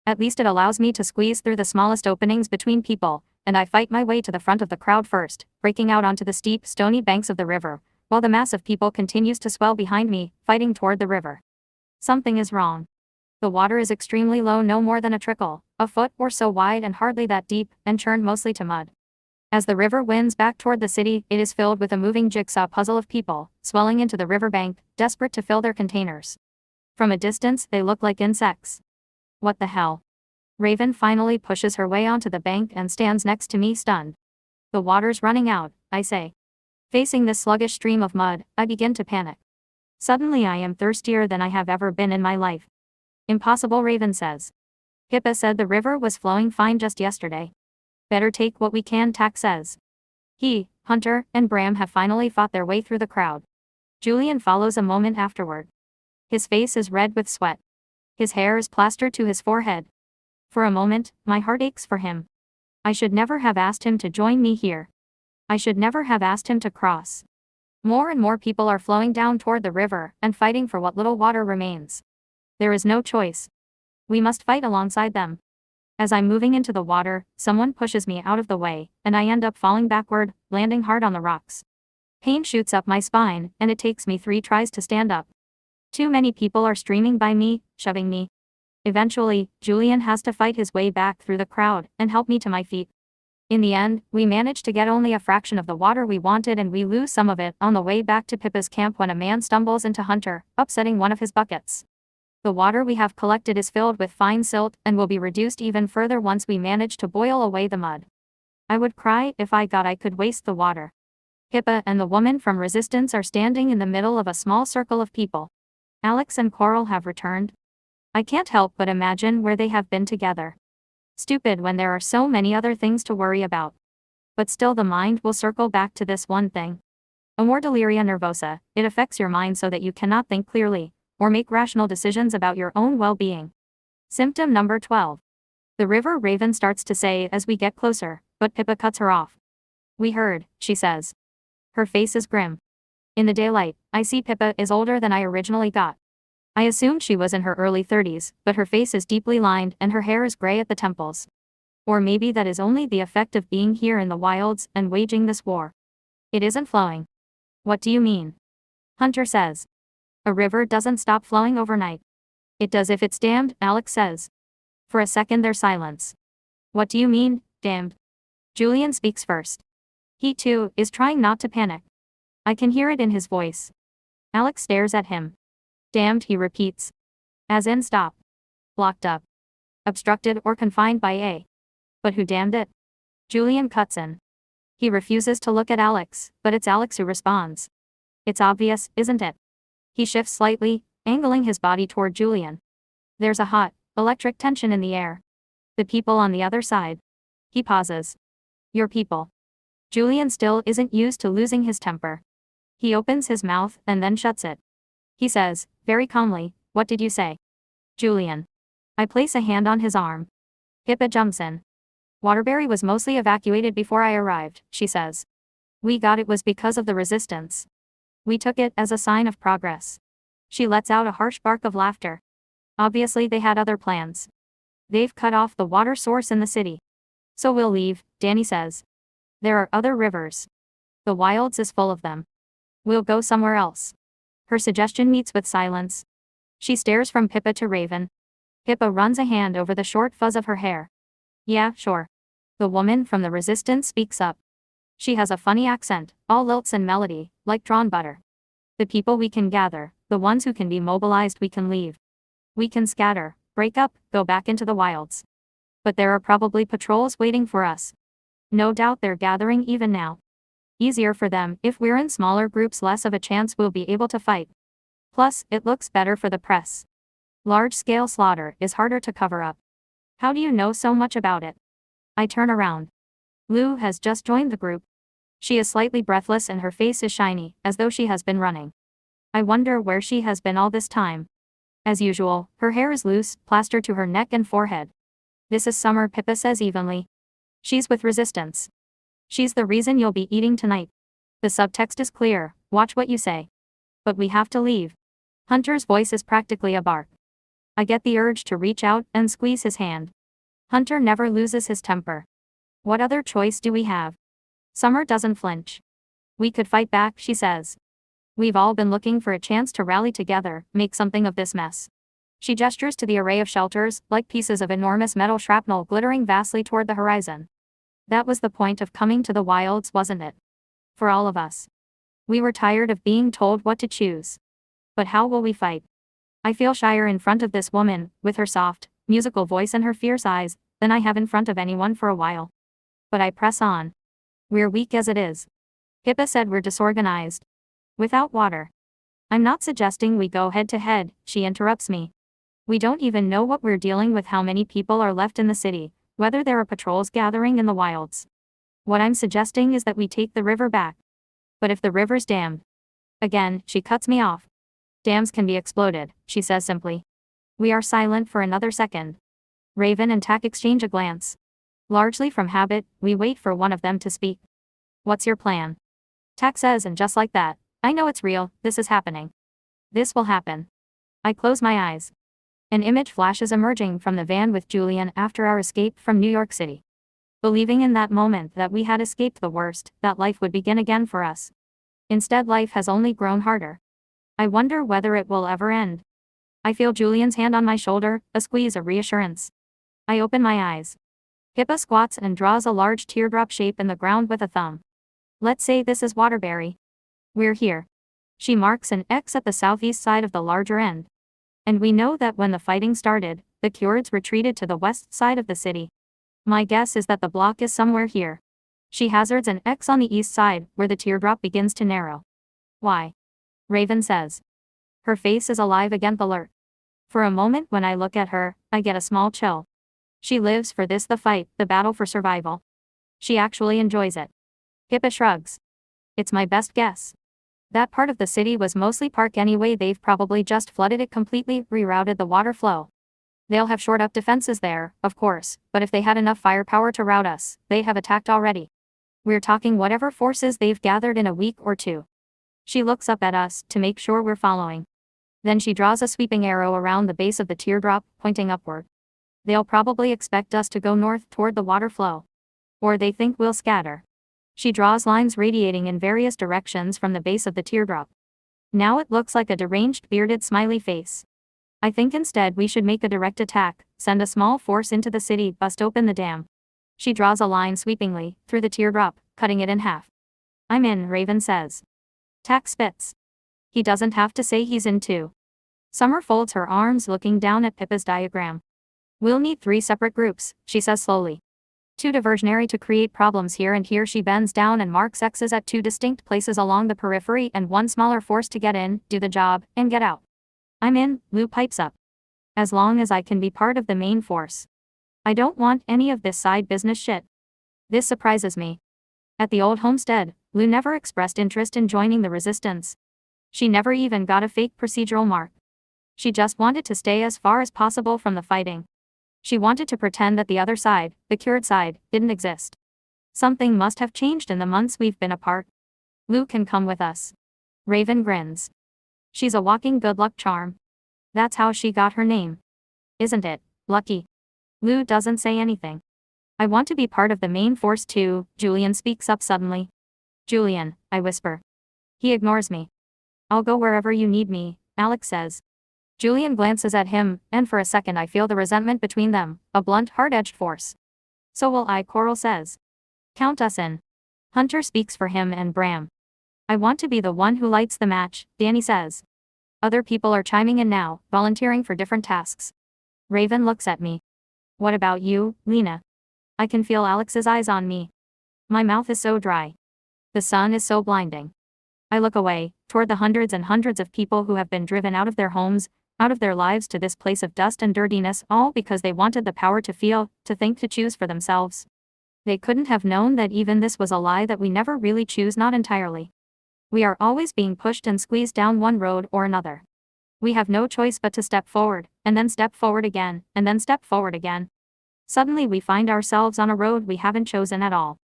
At least it allows me to squeeze through the smallest openings between people, and I fight my way to the front of the crowd first, breaking out onto the steep, stony banks of the river, while the mass of people continues to swell behind me, fighting toward the river. Something is wrong. The water is extremely low, no more than a trickle, a foot or so wide and hardly that deep, and churned mostly to mud. As the river winds back toward the city, it is filled with a moving jigsaw puzzle of people, swelling into the riverbank, desperate to fill their containers. From a distance, they look like insects. What the hell? Raven finally pushes her way onto the bank and stands next to me, stunned. The water's running out, I say. Facing this sluggish stream of mud, I begin to panic. Suddenly I am thirstier than I have ever been in my life. Impossible, Raven says. Pippa said the river was flowing fine just yesterday. Better take what we can, Tak says. He, Hunter, and Bram have finally fought their way through the crowd. Julian follows a moment afterward. His face is red with sweat. His hair is plastered to his forehead. For a moment, my heart aches for him. I should never have asked him to join me here. I should never have asked him to cross. More and more people are flowing down toward the river and fighting for what little water remains. There is no choice. We must fight alongside them. As I'm moving into the water, someone pushes me out of the way, and I end up falling backward, landing hard on the rocks. Pain shoots up my spine, and it takes me 3 tries to stand up. Too many people are streaming by me, shoving me. Eventually, Julian has to fight his way back through the crowd and help me to my feet. In the end, we manage to get only a fraction of the water we wanted, and we lose some of it on the way back to Pippa's camp when a man stumbles into Hunter, upsetting one of his buckets. The water we have collected is filled with fine silt and will be reduced even further once we manage to boil away the mud. I would cry if I could waste the water. Pippa and the woman from Resistance are standing in the middle of a small circle of people. Alex and Coral have returned. I can't help but imagine where they have been together. Stupid when there are so many other things to worry about. But still the mind will circle back to this one thing. Amor deliria nervosa, it affects your mind so that you cannot think clearly, or make rational decisions about your own well-being. Symptom number 12. The river raven starts to say as we get closer, but Pippa cuts her off. We heard, she says. Her face is grim. In the daylight, I see Pippa is older than I originally got. I assumed she was in her early 30s, but her face is deeply lined and her hair is gray at the temples. Or maybe that is only the effect of being here in the wilds and waging this war. It isn't flowing. What do you mean? Hunter says. A river doesn't stop flowing overnight. It does if it's dammed, Alex says. For a second there's silence. What do you mean, damned? Julian speaks first. He too is trying not to panic. I can hear it in his voice. Alex stares at him. Damned, he repeats. As in stop. Blocked up. Obstructed or confined by a. But who damned it? Julian cuts in. He refuses to look at Alex, but it's Alex who responds. It's obvious, isn't it? He shifts slightly, angling his body toward Julian. There's a hot, electric tension in the air. The people on the other side. He pauses. Your people. Julian still isn't used to losing his temper. He opens his mouth and then shuts it. He says, very calmly, what did you say? Julian. I place a hand on his arm. Pippa jumps in. Waterbury was mostly evacuated before I arrived, she says. We got it was because of the resistance. We took it as a sign of progress. She lets out a harsh bark of laughter. Obviously they had other plans. They've cut off the water source in the city. So we'll leave, Danny says. There are other rivers. The wilds is full of them. We'll go somewhere else. Her suggestion meets with silence. She stares from Pippa to Raven. Pippa runs a hand over the short fuzz of her hair. Yeah, sure. The woman from the resistance speaks up. She has a funny accent, all lilts and melody, like drawn butter. The people we can gather, the ones who can be mobilized we can leave. We can scatter, break up, go back into the wilds. But there are probably patrols waiting for us. No doubt they're gathering even now. Easier for them if we're in smaller groups, less of a chance we'll be able to fight. Plus, it looks better for the press. Large-scale slaughter is harder to cover up. How do you know so much about it? I turn around. Lou has just joined the group. She is slightly breathless and her face is shiny, as though she has been running. I wonder where she has been all this time. As usual, her hair is loose, plastered to her neck and forehead. This is Summer, Pippa says evenly. She's with resistance. She's the reason you'll be eating tonight. The subtext is clear, watch what you say. But we have to leave. Hunter's voice is practically a bark. I get the urge to reach out and squeeze his hand. Hunter never loses his temper. What other choice do we have? Summer doesn't flinch. We could fight back, she says. We've all been looking for a chance to rally together, make something of this mess. She gestures to the array of shelters, like pieces of enormous metal shrapnel glittering vastly toward the horizon. That was the point of coming to the wilds, wasn't it? For all of us. We were tired of being told what to choose. But how will we fight? I feel shyer in front of this woman, with her soft, musical voice and her fierce eyes, than I have in front of anyone for a while. But I press on. We're weak as it is. Pippa said we're disorganized. Without water. I'm not suggesting we go head to head, she interrupts me. We don't even know what we're dealing with, how many people are left in the city, whether there are patrols gathering in the wilds. What I'm suggesting is that we take the river back. But if the river's dammed. Again, she cuts me off. Dams can be exploded, she says simply. We are silent for another second. Raven and Tack exchange a glance. Largely from habit, we wait for one of them to speak. What's your plan? Tack says, and just like that, I know it's real, this is happening. This will happen. I close my eyes. An image flashes emerging from the van with Julian after our escape from New York City. Believing in that moment that we had escaped the worst, that life would begin again for us. Instead, life has only grown harder. I wonder whether it will ever end. I feel Julian's hand on my shoulder, a squeeze of reassurance. I open my eyes. Pippa squats and draws a large teardrop shape in the ground with a thumb. Let's say this is Waterbury. We're here. She marks an X at the southeast side of the larger end. And we know that when the fighting started, the Kurds retreated to the west side of the city. My guess is that the block is somewhere here. She hazards an X on the east side, where the teardrop begins to narrow. Why? Raven says. Her face is alive again, alert. For a moment when I look at her, I get a small chill. She lives for this, the fight, the battle for survival. She actually enjoys it. Pippa shrugs. It's my best guess. That part of the city was mostly park anyway. They've probably just flooded it completely, rerouted the water flow. They'll have shored up defenses there, of course, but if they had enough firepower to rout us, they'd have attacked already. We're talking whatever forces they've gathered in a week or two. She looks up at us to make sure we're following. Then she draws a sweeping arrow around the base of the teardrop, pointing upward. They'll probably expect us to go north toward the water flow. Or they think we'll scatter. She draws lines radiating in various directions from the base of the teardrop. Now it looks like a deranged bearded smiley face. I think instead we should make a direct attack, send a small force into the city, bust open the dam. She draws a line sweepingly through the teardrop, cutting it in half. I'm in, Raven says. Tack spits. He doesn't have to say he's in too. Summer folds her arms looking down at Pippa's diagram. We'll need 3 separate groups, she says slowly. 2 diversionary to create problems here and here. She bends down and marks X's at 2 distinct places along the periphery, and 1 smaller force to get in, do the job, and get out. I'm in, Lou pipes up. As long as I can be part of the main force. I don't want any of this side business shit. This surprises me. At the old homestead, Lou never expressed interest in joining the resistance. She never even got a fake procedural mark. She just wanted to stay as far as possible from the fighting. She wanted to pretend that the other side, the cured side, didn't exist. Something must have changed in the months we've been apart. Lou can come with us. Raven grins. She's a walking good luck charm. That's how she got her name. Isn't it, Lucky? Lou doesn't say anything. I want to be part of the main force too, Julian speaks up suddenly. Julian, I whisper. He ignores me. I'll go wherever you need me, Alex says. Julian glances at him, and for a second I feel the resentment between them, a blunt, hard-edged force. So will I, Coral says. Count us in. Hunter speaks for him and Bram. I want to be the one who lights the match, Danny says. Other people are chiming in now, volunteering for different tasks. Raven looks at me. What about you, Lena? I can feel Alex's eyes on me. My mouth is so dry. The sun is so blinding. I look away, toward the hundreds and hundreds of people who have been driven out of their homes, out of their lives to this place of dust and dirtiness, all because they wanted the power to feel, to think, to choose for themselves. They couldn't have known that even this was a lie that we never really choose, not entirely. We are always being pushed and squeezed down one road or another. We have no choice but to step forward, and then step forward again, and then step forward again. Suddenly we find ourselves on a road we haven't chosen at all.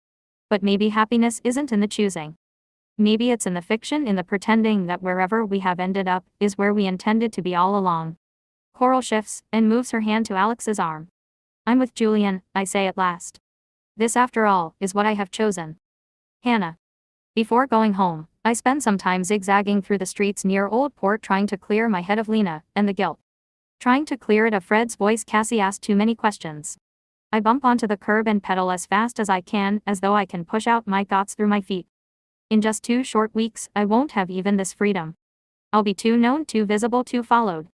But maybe happiness isn't in the choosing. Maybe it's in the fiction, in the pretending that wherever we have ended up is where we intended to be all along. Coral shifts and moves her hand to Alex's arm. I'm with Julian, I say at last. This, after all, is what I have chosen. Hana. Before going home, I spend some time zigzagging through the streets near Old Port, trying to clear my head of Lena and the guilt. Trying to clear it of Fred's voice. Cassie asked too many questions. I bump onto the curb and pedal as fast as I can, as though I can push out my thoughts through my feet. In just 2 short weeks, I won't have even this freedom. I'll be too known, too visible, too followed.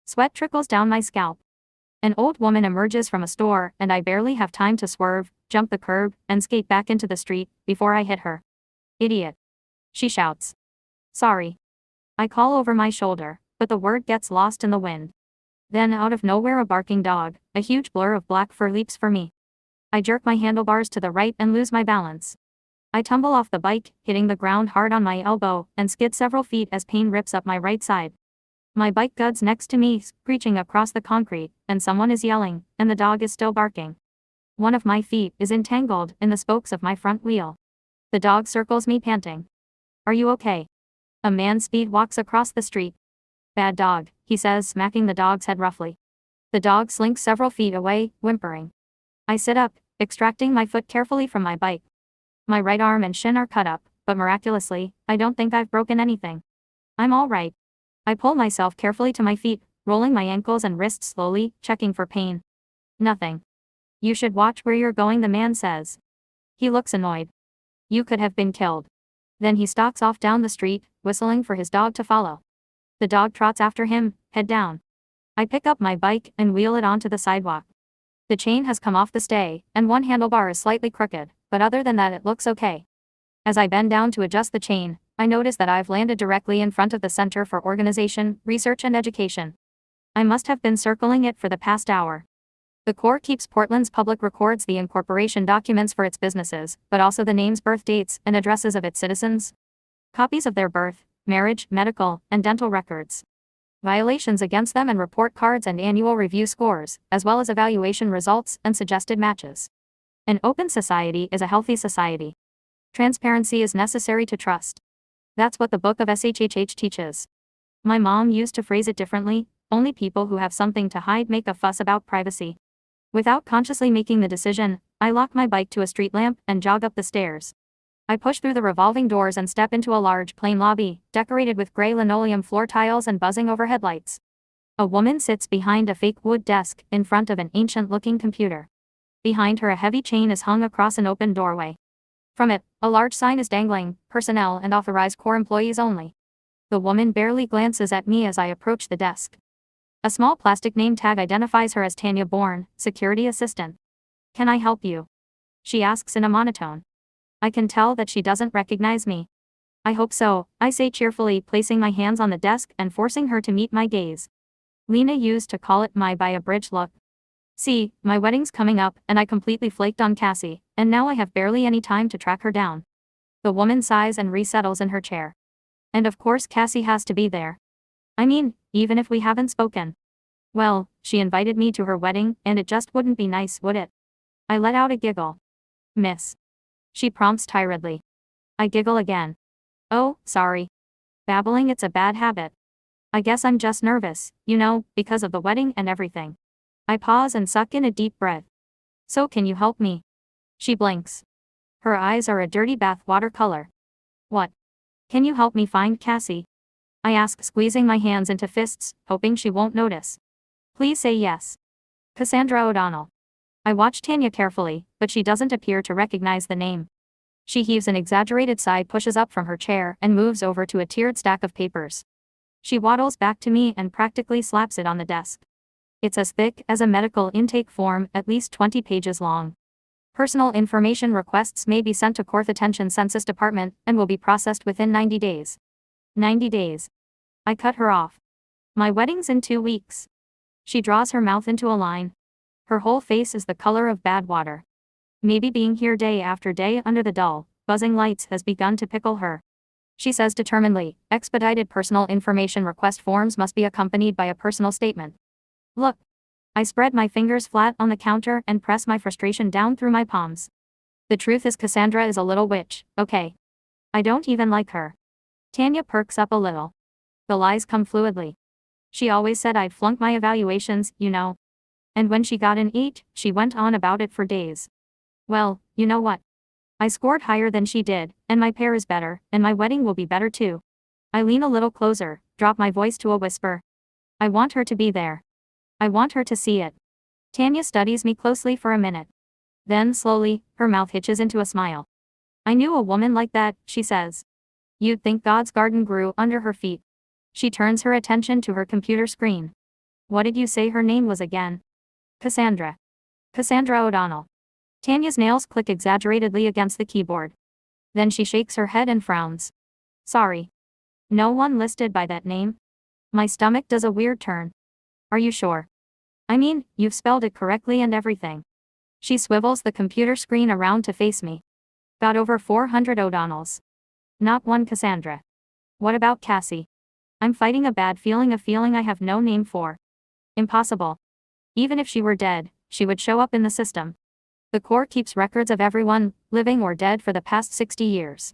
Sweat trickles down my scalp. An old woman emerges from a store, and I barely have time to swerve, jump the curb, and skate back into the street before I hit her. Idiot. She shouts. Sorry. I call over my shoulder, but the word gets lost in the wind. Then out of nowhere a barking dog, a huge blur of black fur, leaps for me. I jerk my handlebars to the right and lose my balance. I tumble off the bike, hitting the ground hard on my elbow, and skid several feet as pain rips up my right side. My bike guds next to me, screeching across the concrete, and someone is yelling, and the dog is still barking. One of my feet is entangled in the spokes of my front wheel. The dog circles me, panting. Are you okay? A man speed walks across the street. Bad dog, he says, smacking the dog's head roughly. The dog slinks several feet away, whimpering. I sit up, extracting my foot carefully from my bike. My right arm and shin are cut up, but miraculously, I don't think I've broken anything. I'm all right. I pull myself carefully to my feet, rolling my ankles and wrists slowly, checking for pain. Nothing. You should watch where you're going, the man says. He looks annoyed. You could have been killed. Then he stalks off down the street, whistling for his dog to follow. The dog trots after him, head down. I pick up my bike and wheel it onto the sidewalk. The chain has come off the stay, and one handlebar is slightly crooked, but other than that it looks okay. As I bend down to adjust the chain, I notice that I've landed directly in front of the Center for Organization, Research and Education. I must have been circling it for the past hour. The Corps keeps Portland's public records, the incorporation documents for its businesses, but also the names, birth dates, and addresses of its citizens. Copies of their birth, marriage, medical, and dental records. Violations against them and report cards and annual review scores, as well as evaluation results and suggested matches. An open society is a healthy society. Transparency is necessary to trust. That's what the book of SHHH teaches. My mom used to phrase it differently: only people who have something to hide make a fuss about privacy. Without consciously making the decision, I lock my bike to a street lamp and jog up the stairs. I push through the revolving doors and step into a large, plain lobby, decorated with gray linoleum floor tiles and buzzing overhead lights. A woman sits behind a fake wood desk, in front of an ancient-looking computer. Behind her a heavy chain is hung across an open doorway. From it, a large sign is dangling: personnel and authorized core employees only. The woman barely glances at me as I approach the desk. A small plastic name tag identifies her as Tanya Bourne, security assistant. "Can I help you?" she asks in a monotone. I can tell that she doesn't recognize me. "I hope so," I say cheerfully, placing my hands on the desk and forcing her to meet my gaze. Lena used to call it my by-a-bridge look. See, my wedding's coming up, and I completely flaked on Cassie, and now I have barely any time to track her down. The woman sighs and resettles in her chair. And of course Cassie has to be there. I mean, even if we haven't spoken. Well, she invited me to her wedding, and it just wouldn't be nice, would it? I let out a giggle. "Miss," she prompts tiredly. I giggle again. "Oh, sorry. Babbling, it's a bad habit. I guess I'm just nervous, because of the wedding and everything." I pause and suck in a deep breath. "So can you help me?" She blinks. Her eyes are a dirty bath water color. "What? Can you help me find Cassie?" I ask, squeezing my hands into fists, hoping she won't notice. "Please say yes." "Cassandra O'Donnell." I watch Tanya carefully, but she doesn't appear to recognize the name. She heaves an exaggerated sigh, pushes up from her chair, and moves over to a tiered stack of papers. She waddles back to me and practically slaps it on the desk. It's as thick as a medical intake form, at least 20 pages long. Personal information requests may be sent to Korth Attention Census Department and will be processed within 90 days. 90 days. I cut her off. My wedding's in 2 weeks. She draws her mouth into a line. Her whole face is the color of bad water. Maybe being here day after day under the dull, buzzing lights has begun to pickle her. She says determinedly, expedited personal information request forms must be accompanied by a personal statement. Look. I spread my fingers flat on the counter and press my frustration down through my palms. The truth is, Cassandra is a little witch, okay? I don't even like her. Tanya perks up a little. The lies come fluidly. She always said I'd flunk my evaluations, And when she got an 8, she went on about it for days. Well, you know what? I scored higher than she did, and my pair is better, and my wedding will be better too. I lean a little closer, drop my voice to a whisper. I want her to be there. I want her to see it. Tanya studies me closely for a minute. Then, slowly, her mouth hitches into a smile. I knew a woman like that, she says. You'd think God's garden grew under her feet. She turns her attention to her computer screen. What did you say her name was again? Cassandra. Cassandra O'Donnell. Tanya's nails click exaggeratedly against the keyboard. Then she shakes her head and frowns. Sorry. No one listed by that name? My stomach does a weird turn. Are you sure? I mean, you've spelled it correctly and everything. She swivels the computer screen around to face me. Got over 400 O'Donnells. Not one Cassandra. What about Cassie? I'm fighting a bad feeling, a feeling I have no name for. Impossible. Even if she were dead, she would show up in the system. The Corps keeps records of everyone, living or dead, for the past 60 years.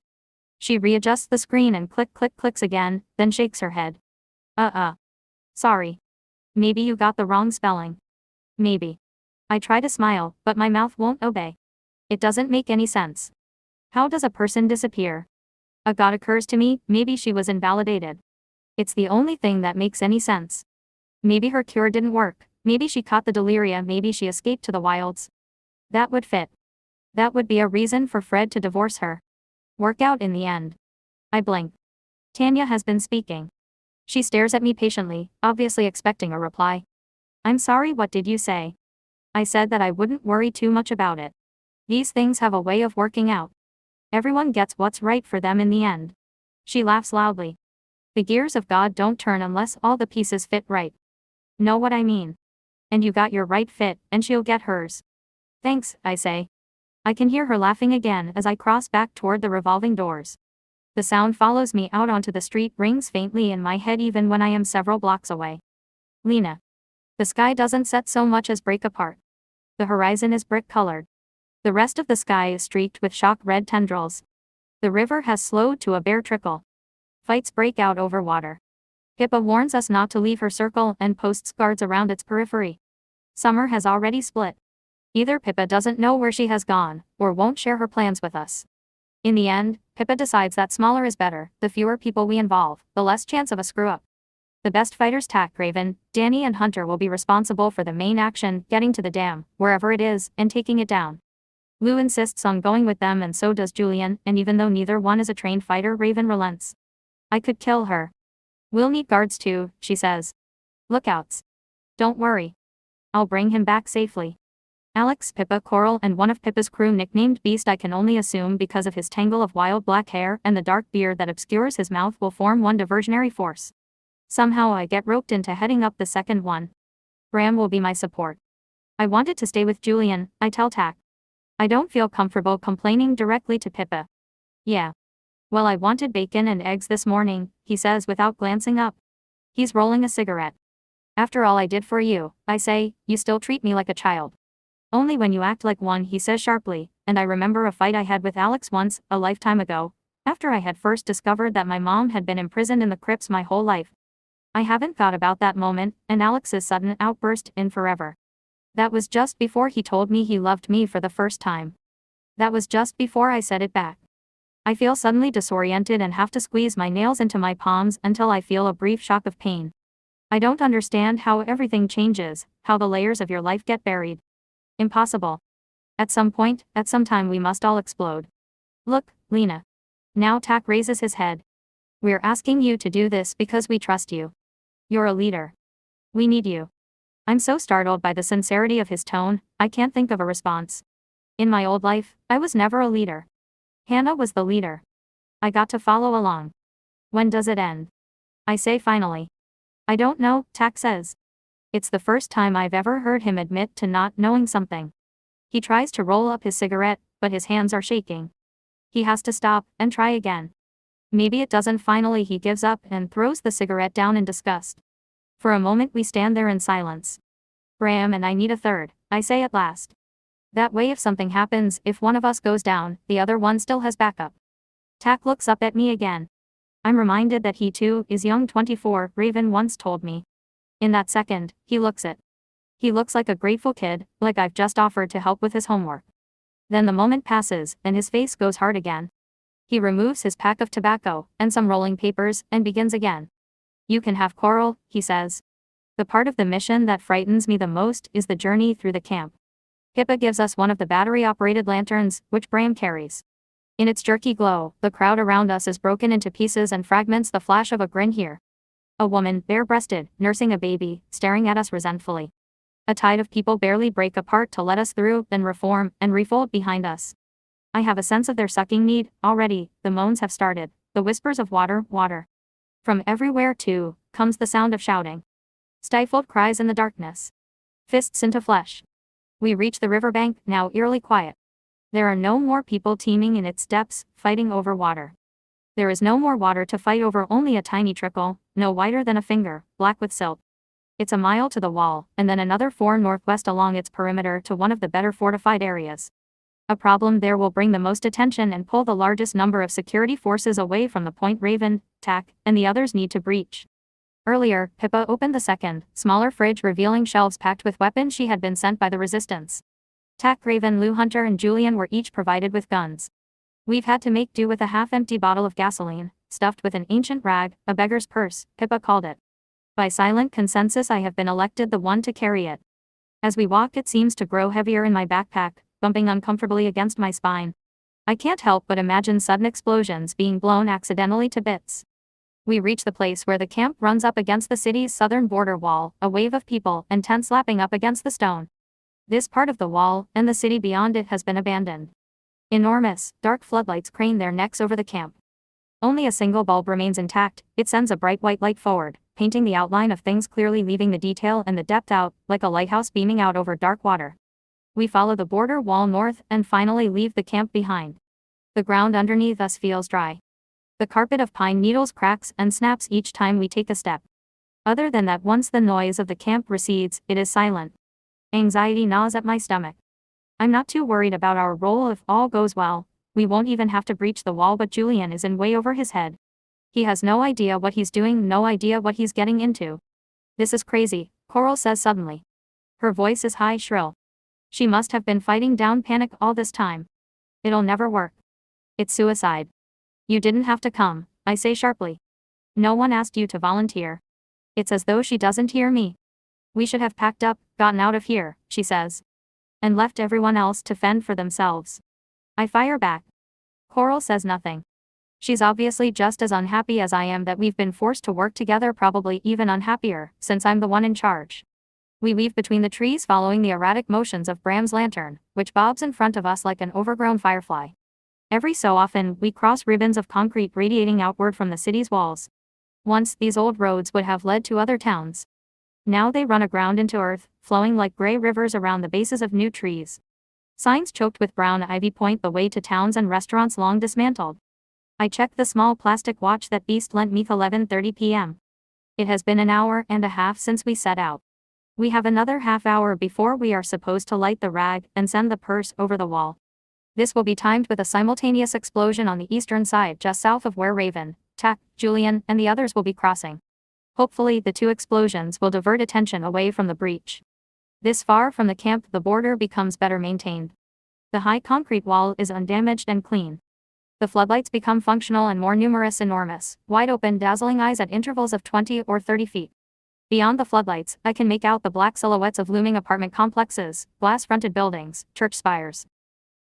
She readjusts the screen and clicks again, then shakes her head. Sorry. Maybe you got the wrong spelling. Maybe. I try to smile, but my mouth won't obey. It doesn't make any sense. How does a person disappear? A thought occurs to me, maybe she was invalidated. It's the only thing that makes any sense. Maybe her cure didn't work, maybe she caught the deliria, maybe she escaped to the wilds. That would fit. That would be a reason for Fred to divorce her. Work out in the end. I blink. Tanya has been speaking. She stares at me patiently, obviously expecting a reply. I'm sorry, what did you say? I said that I wouldn't worry too much about it. These things have a way of working out. Everyone gets what's right for them in the end. She laughs loudly. The gears of God don't turn unless all the pieces fit right. Know what I mean? And you got your right fit, and she'll get hers. Thanks, I say. I can hear her laughing again as I cross back toward the revolving doors. The sound follows me out onto the street, rings faintly in my head even when I am several blocks away. Lena. The sky doesn't set so much as break apart. The horizon is brick-colored. The rest of the sky is streaked with shock red tendrils. The river has slowed to a bare trickle. Fights break out over water. Pippa warns us not to leave her circle and posts guards around its periphery. Summer has already split. Either Pippa doesn't know where she has gone, or won't share her plans with us. In the end, Pippa decides that smaller is better. The fewer people we involve, the less chance of a screw-up. The best fighters, Tak, Raven, Danny and Hunter, will be responsible for the main action, getting to the dam, wherever it is, and taking it down. Lou insists on going with them, and so does Julian, and even though neither one is a trained fighter, Raven relents. I could kill her. We'll need guards too, she says. Lookouts. Don't worry. I'll bring him back safely. Alex, Pippa, Coral, and one of Pippa's crew, nicknamed Beast, I can only assume because of his tangle of wild black hair and the dark beard that obscures his mouth, will form one diversionary force. Somehow I get roped into heading up the second one. Bram will be my support. I wanted to stay with Julian, I tell Tak. I don't feel comfortable complaining directly to Pippa. Yeah. Well, I wanted bacon and eggs this morning, he says without glancing up. He's rolling a cigarette. After all I did for you, I say, you still treat me like a child. Only when you act like one, he says sharply, and I remember a fight I had with Alex once, a lifetime ago, after I had first discovered that my mom had been imprisoned in the crypts my whole life. I haven't thought about that moment, and Alex's sudden outburst, in forever. That was just before he told me he loved me for the first time. That was just before I said it back. I feel suddenly disoriented and have to squeeze my nails into my palms until I feel a brief shock of pain. I don't understand how everything changes, how the layers of your life get buried. Impossible. At some point, at some time, we must all explode. Look, Lena. Now Tak raises his head. We're asking you to do this because we trust you. You're a leader. We need you. I'm so startled by the sincerity of his tone, I can't think of a response. In my old life, I was never a leader. Hana was the leader. I got to follow along. When does it end? I say finally. I don't know, Tak says. It's the first time I've ever heard him admit to not knowing something. He tries to roll up his cigarette, but his hands are shaking. He has to stop and try again. Maybe it doesn't. Finally he gives up and throws the cigarette down in disgust. For a moment we stand there in silence. Bram and I need a third, I say at last. That way if something happens, if one of us goes down, the other one still has backup. Tak looks up at me again. I'm reminded that he too is young, 24, Raven once told me. In that second, he looks it. He looks like a grateful kid, like I've just offered to help with his homework. Then the moment passes, and his face goes hard again. He removes his pack of tobacco, and some rolling papers, and begins again. You can have Coral, he says. The part of the mission that frightens me the most is the journey through the camp. Pippa gives us one of the battery-operated lanterns, which Bram carries. In its jerky glow, the crowd around us is broken into pieces and fragments. The flash of a grin here. A woman, bare-breasted, nursing a baby, staring at us resentfully. A tide of people barely break apart to let us through, then reform, and refold behind us. I have a sense of their sucking need, already. The moans have started, the whispers of water, water. From everywhere, too, comes the sound of shouting. Stifled cries in the darkness. Fists into flesh. We reach the riverbank, now eerily quiet. There are no more people teeming in its depths, fighting over water. There is no more water to fight over, only a tiny trickle, no wider than a finger, black with silt. It's a mile to the wall, and then another 4 northwest along its perimeter to one of the better fortified areas. A problem there will bring the most attention and pull the largest number of security forces away from the point Raven, Tak, and the others need to breach. Earlier, Pippa opened the second, smaller fridge, revealing shelves packed with weapons she had been sent by the resistance. Tak, Raven, Lou, Hunter, and Julian were each provided with guns. We've had to make do with a half-empty bottle of gasoline, stuffed with an ancient rag, a beggar's purse, Pippa called it. By silent consensus I have been elected the one to carry it. As we walk it seems to grow heavier in my backpack, bumping uncomfortably against my spine. I can't help but imagine sudden explosions being blown accidentally to bits. We reach the place where the camp runs up against the city's southern border wall, a wave of people and tents lapping up against the stone. This part of the wall, and the city beyond it, has been abandoned. Enormous, dark floodlights crane their necks over the camp. Only a single bulb remains intact. It sends a bright white light forward, painting the outline of things clearly, leaving the detail and the depth out, like a lighthouse beaming out over dark water. We follow the border wall north and finally leave the camp behind. The ground underneath us feels dry. The carpet of pine needles cracks and snaps each time we take a step. Other than that, once the noise of the camp recedes, it is silent. Anxiety gnaws at my stomach. I'm not too worried about our role if all goes well. We won't even have to breach the wall, but Julian is in way over his head. He has no idea what he's doing, no idea what he's getting into. This is crazy, Coral says suddenly. Her voice is high, shrill. She must have been fighting down panic all this time. It'll never work. It's suicide. You didn't have to come, I say sharply. No one asked you to volunteer. It's as though she doesn't hear me. We should have packed up, gotten out of here, she says. And left everyone else to fend for themselves. I fire back. Coral says nothing. She's obviously just as unhappy as I am that we've been forced to work together, probably even unhappier, since I'm the one in charge. We weave between the trees following the erratic motions of Bram's lantern, which bobs in front of us like an overgrown firefly. Every so often, we cross ribbons of concrete radiating outward from the city's walls. Once, these old roads would have led to other towns. Now they run aground into earth, flowing like gray rivers around the bases of new trees. Signs choked with brown ivy point the way to towns and restaurants long dismantled. I check the small plastic watch that Beast lent me, 11:30 p.m. It has been an hour and a half since we set out. We have another half hour before we are supposed to light the rag and send the purse over the wall. This will be timed with a simultaneous explosion on the eastern side just south of where Raven, Tak, Julian, and the others will be crossing. Hopefully the two explosions will divert attention away from the breach. This far from the camp, the border becomes better maintained. The high concrete wall is undamaged and clean. The floodlights become functional and more numerous, enormous, wide open, dazzling eyes at intervals of 20 or 30 feet. Beyond the floodlights, I can make out the black silhouettes of looming apartment complexes, glass-fronted buildings, church spires.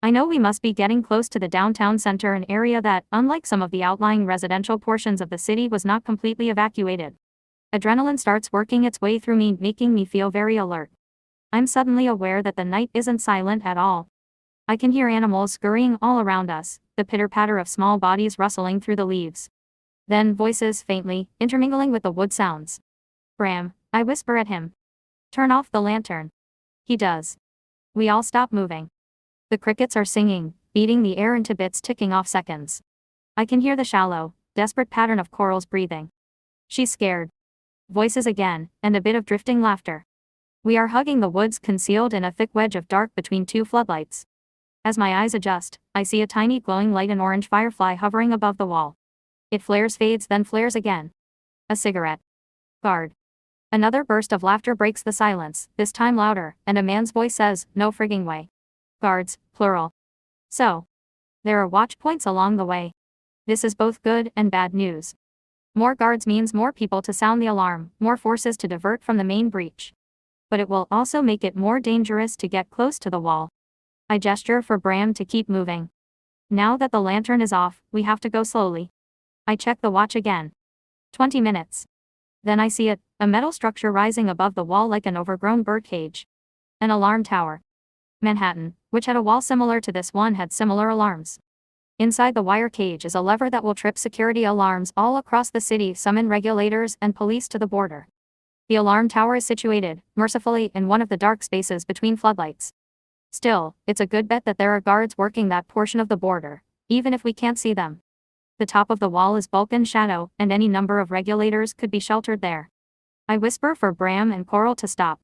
I know we must be getting close to the downtown center, an area that, unlike some of the outlying residential portions of the city, was not completely evacuated. Adrenaline starts working its way through me, making me feel very alert. I'm suddenly aware that the night isn't silent at all. I can hear animals scurrying all around us, the pitter-patter of small bodies rustling through the leaves. Then voices faintly, intermingling with the wood sounds. Bram, I whisper at him. Turn off the lantern. He does. We all stop moving. The crickets are singing, beating the air into bits, ticking off seconds. I can hear the shallow, desperate pattern of Coral's breathing. She's scared. Voices again, and a bit of drifting laughter. We are hugging the woods, concealed in a thick wedge of dark between two floodlights. As my eyes adjust, I see a tiny glowing light, an orange firefly hovering above the wall. It flares, fades, then flares again. A cigarette. Guard. Another burst of laughter breaks the silence, this time louder, and a man's voice says, "No frigging way." Guards, plural. So. There are watch points along the way. This is both good and bad news. More guards means more people to sound the alarm, more forces to divert from the main breach. But it will also make it more dangerous to get close to the wall. I gesture for Bram to keep moving. Now that the lantern is off, we have to go slowly. I check the watch again. 20 minutes. Then I see it, a metal structure rising above the wall like an overgrown birdcage. An alarm tower. Manhattan, which had a wall similar to this one, had similar alarms. Inside the wire cage is a lever that will trip security alarms all across the city, summon regulators and police to the border. The alarm tower is situated, mercifully, in one of the dark spaces between floodlights. Still, it's a good bet that there are guards working that portion of the border, even if we can't see them. The top of the wall is bulk and shadow, and any number of regulators could be sheltered there. I whisper for Bram and Coral to stop.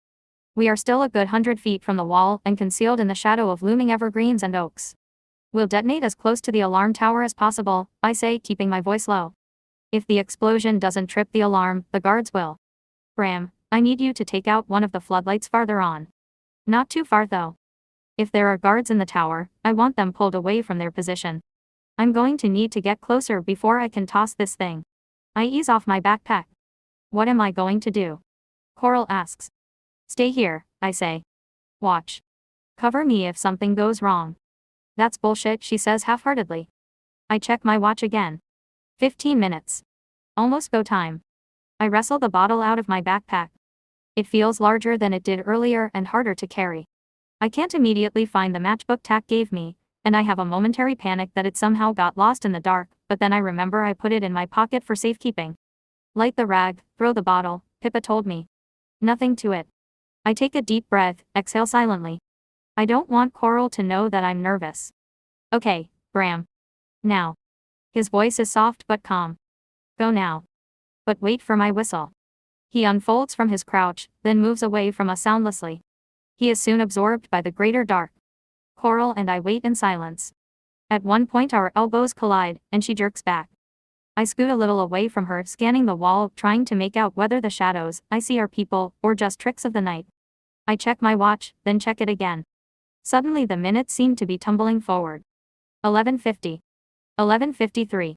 We are still a good 100 feet from the wall and concealed in the shadow of looming evergreens and oaks. We'll detonate as close to the alarm tower as possible, I say, keeping my voice low. If the explosion doesn't trip the alarm, the guards will. Bram, I need you to take out one of the floodlights farther on. Not too far though. If there are guards in the tower, I want them pulled away from their position. I'm going to need to get closer before I can toss this thing. I ease off my backpack. What am I going to do? Coral asks. Stay here, I say. Watch. Cover me if something goes wrong. That's bullshit, she says half-heartedly. I check my watch again. 15 minutes. Almost go time. I wrestle the bottle out of my backpack. It feels larger than it did earlier and harder to carry. I can't immediately find the matchbook Tak gave me, and I have a momentary panic that it somehow got lost in the dark, but then I remember I put it in my pocket for safekeeping. Light the rag, throw the bottle, Pippa told me. Nothing to it. I take a deep breath, exhale silently. I don't want Coral to know that I'm nervous. Okay, Bram. Now. His voice is soft but calm. Go now. But wait for my whistle. He unfolds from his crouch, then moves away from us soundlessly. He is soon absorbed by the greater dark. Coral and I wait in silence. At one point our elbows collide, and she jerks back. I scoot a little away from her, scanning the wall, trying to make out whether the shadows I see are people, or just tricks of the night. I check my watch, then check it again. Suddenly the minutes seem to be tumbling forward. 11:50. 11:53.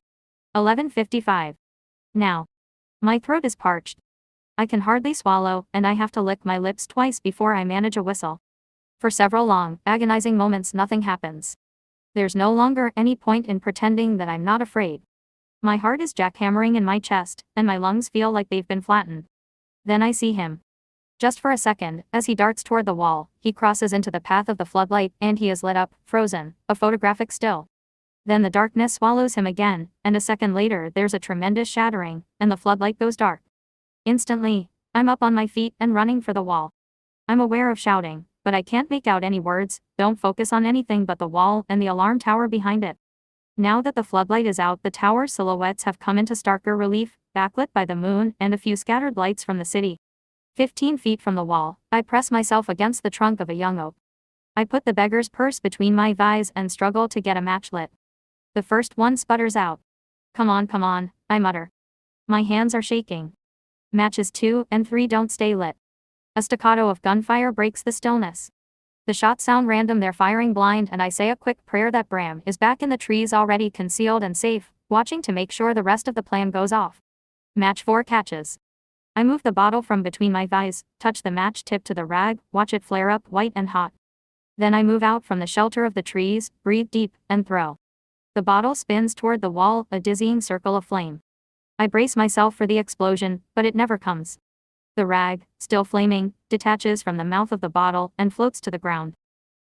11:55. Now. My throat is parched. I can hardly swallow, and I have to lick my lips twice before I manage a whistle. For several long, agonizing moments nothing happens. There's no longer any point in pretending that I'm not afraid. My heart is jackhammering in my chest, and my lungs feel like they've been flattened. Then I see him. Just for a second, as he darts toward the wall, he crosses into the path of the floodlight, and he is lit up, frozen, a photographic still. Then the darkness swallows him again, and a second later there's a tremendous shattering, and the floodlight goes dark. Instantly, I'm up on my feet and running for the wall. I'm aware of shouting, but I can't make out any words, don't focus on anything but the wall and the alarm tower behind it. Now that the floodlight is out, the tower's silhouettes have come into starker relief, backlit by the moon and a few scattered lights from the city. 15 feet from the wall, I press myself against the trunk of a young oak. I put the beggar's purse between my thighs and struggle to get a match lit. The first one sputters out. Come on, I mutter. My hands are shaking. Matches 2 and 3 don't stay lit. A staccato of gunfire breaks the stillness. The shots sound random, they're firing blind, and I say a quick prayer that Bram is back in the trees already concealed and safe, watching to make sure the rest of the plan goes off. Match 4 catches. I move the bottle from between my thighs, touch the match tip to the rag, watch it flare up white and hot. Then I move out from the shelter of the trees, breathe deep, and throw. The bottle spins toward the wall, a dizzying circle of flame. I brace myself for the explosion, but it never comes. The rag, still flaming, detaches from the mouth of the bottle and floats to the ground.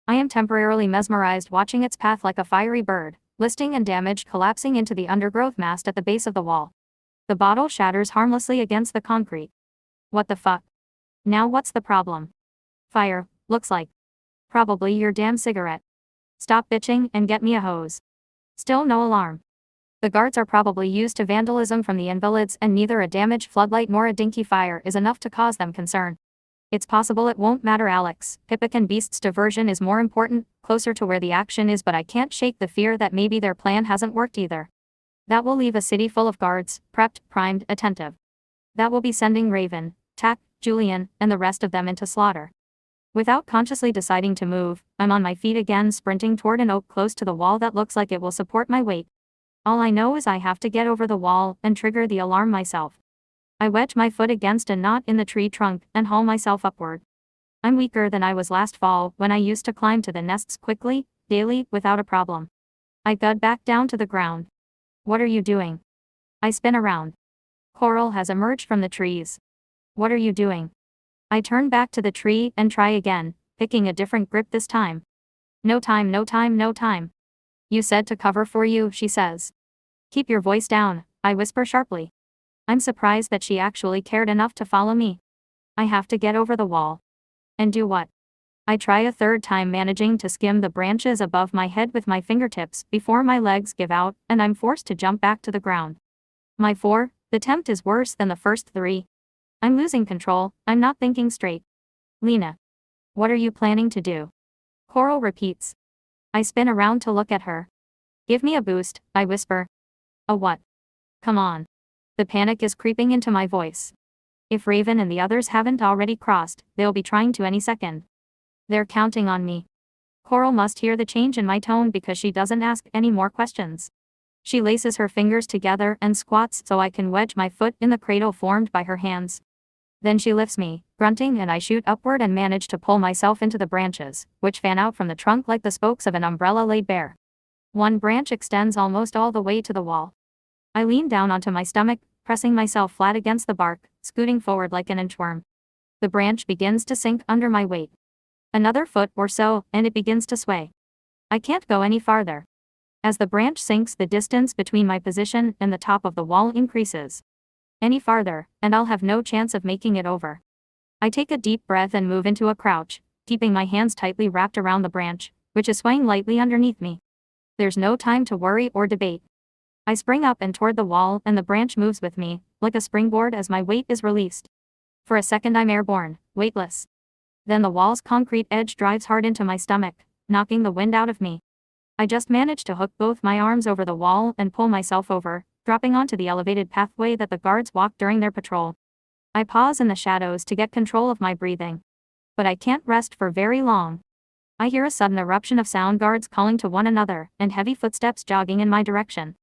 I am temporarily mesmerized, watching its path like a fiery bird, listing and damage collapsing into the undergrowth mast at the base of the wall. The bottle shatters harmlessly against the concrete. What the fuck? Now what's the problem? Fire, looks like. Probably your damn cigarette. Stop bitching and get me a hose. Still no alarm. The guards are probably used to vandalism from the Invalids, and neither a damaged floodlight nor a dinky fire is enough to cause them concern. It's possible it won't matter, Alex. Pippic and Beast's diversion is more important, closer to where the action is, but I can't shake the fear that maybe their plan hasn't worked either. That will leave a city full of guards, prepped, primed, attentive. That will be sending Raven, Tack, Julian, and the rest of them into slaughter. Without consciously deciding to move, I'm on my feet again, sprinting toward an oak close to the wall that looks like it will support my weight. All I know is I have to get over the wall and trigger the alarm myself. I wedge my foot against a knot in the tree trunk and haul myself upward. I'm weaker than I was last fall, when I used to climb to the nests quickly, daily, without a problem. I thud back down to the ground. What are you doing? I spin around. Coral has emerged from the trees. What are you doing? I turn back to the tree and try again, picking a different grip this time. No time. You said to cover for you, she says. Keep your voice down, I whisper sharply. I'm surprised that she actually cared enough to follow me. I have to get over the wall. And do what? I try a third time, managing to skim the branches above my head with my fingertips before my legs give out and I'm forced to jump back to the ground. My 4th attempt is worse than the first 3. I'm losing control, I'm not thinking straight. Lena. What are you planning to do? Coral repeats. I spin around to look at her. Give me a boost, I whisper. A what? Come on. The panic is creeping into my voice. If Raven and the others haven't already crossed, they'll be trying to any second. They're counting on me. Coral must hear the change in my tone because she doesn't ask any more questions. She laces her fingers together and squats so I can wedge my foot in the cradle formed by her hands. Then she lifts me, grunting, and I shoot upward and manage to pull myself into the branches, which fan out from the trunk like the spokes of an umbrella laid bare. One branch extends almost all the way to the wall. I lean down onto my stomach, pressing myself flat against the bark, scooting forward like an inchworm. The branch begins to sink under my weight. Another foot or so, and it begins to sway. I can't go any farther. As the branch sinks, the distance between my position and the top of the wall increases. Any farther, and I'll have no chance of making it over. I take a deep breath and move into a crouch, keeping my hands tightly wrapped around the branch, which is swaying lightly underneath me. There's no time to worry or debate. I spring up and toward the wall, and the branch moves with me, like a springboard as my weight is released. For a second I'm airborne, weightless. Then the wall's concrete edge drives hard into my stomach, knocking the wind out of me. I just manage to hook both my arms over the wall and pull myself over, dropping onto the elevated pathway that the guards walk during their patrol. I pause in the shadows to get control of my breathing. But I can't rest for very long. I hear a sudden eruption of sound, guards calling to one another, and heavy footsteps jogging in my direction.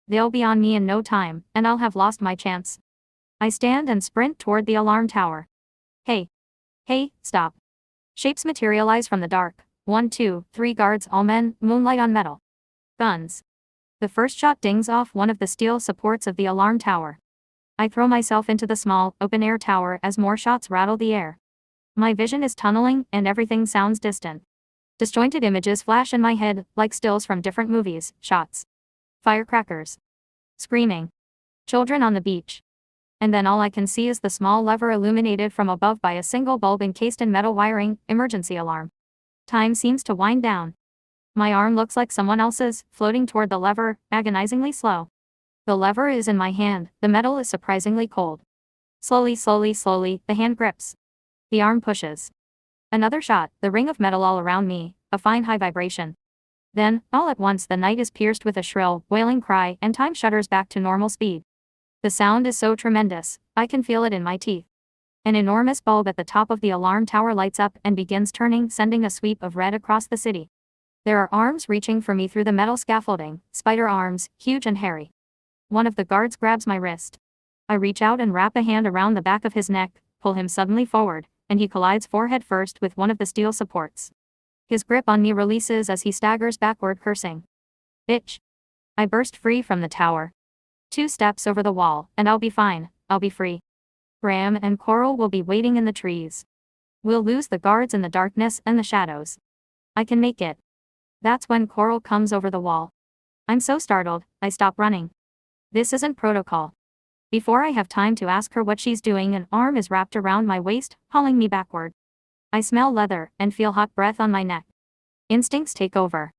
They'll be on me in no time, and I'll have lost my chance. I stand and sprint toward the alarm tower. Hey! Hey, stop! Shapes materialize from the dark. 1, 2, 3 guards, all men, moonlight on metal. Guns. The first shot dings off one of the steel supports of the alarm tower. I throw myself into the small, open-air tower as more shots rattle the air. My vision is tunneling, and everything sounds distant. Disjointed images flash in my head, like stills from different movies, shots. Firecrackers. Screaming. Children on the beach. And then all I can see is the small lever illuminated from above by a single bulb encased in metal wiring, emergency alarm. Time seems to wind down. My arm looks like someone else's, floating toward the lever, agonizingly slow. The lever is in my hand, the metal is surprisingly cold. Slowly, the hand grips. The arm pushes. Another shot, the ring of metal all around me, a fine high vibration. Then, all at once the night is pierced with a shrill, wailing cry, and time shudders back to normal speed. The sound is so tremendous, I can feel it in my teeth. An enormous bulb at the top of the alarm tower lights up and begins turning, sending a sweep of red across the city. There are arms reaching for me through the metal scaffolding, spider arms, huge and hairy. One of the guards grabs my wrist. I reach out and wrap a hand around the back of his neck, pull him suddenly forward, and he collides forehead first with one of the steel supports. His grip on me releases as he staggers backward, cursing. Bitch! I burst free from the tower. 2 steps over the wall, and I'll be fine, I'll be free. Graham and Coral will be waiting in the trees. We'll lose the guards in the darkness and the shadows. I can make it. That's when Coral comes over the wall. I'm so startled, I stop running. This isn't protocol. Before I have time to ask her what she's doing, an arm is wrapped around my waist, hauling me backward. I smell leather and feel hot breath on my neck. Instincts take over.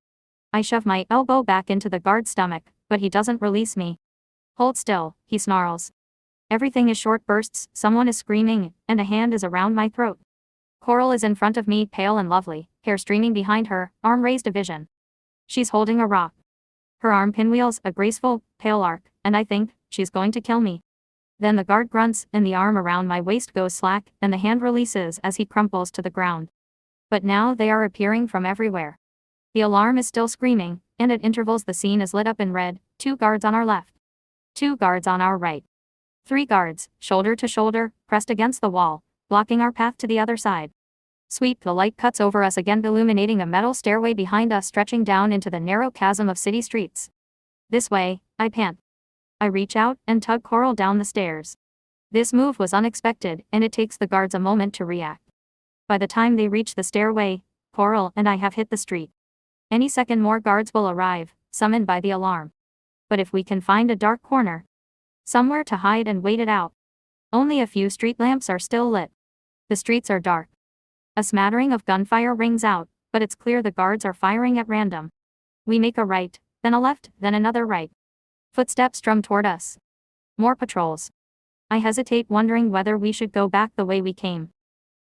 I shove my elbow back into the guard's stomach, but he doesn't release me. Hold still, he snarls. Everything is short bursts, someone is screaming, and a hand is around my throat. Coral is in front of me, pale and lovely, hair streaming behind her, arm raised to vision. She's holding a rock. Her arm pinwheels, a graceful, pale arc, and I think, she's going to kill me. Then the guard grunts, and the arm around my waist goes slack, and the hand releases as he crumples to the ground. But now they are appearing from everywhere. The alarm is still screaming, and at intervals the scene is lit up in red, 2 guards on our left. 2 guards on our right. 3 guards, shoulder to shoulder, pressed against the wall, blocking our path to the other side. Sweep, the light cuts over us again, illuminating a metal stairway behind us stretching down into the narrow chasm of city streets. This way, I pant. I reach out and tug Coral down the stairs. This move was unexpected, and it takes the guards a moment to react. By the time they reach the stairway, Coral and I have hit the street. Any second more guards will arrive, summoned by the alarm. But if we can find a dark corner, somewhere to hide and wait it out. Only a few street lamps are still lit. The streets are dark. A smattering of gunfire rings out, but it's clear the guards are firing at random. We make a right, then a left, then another right. Footsteps drum toward us. More patrols. I hesitate, wondering whether we should go back the way we came.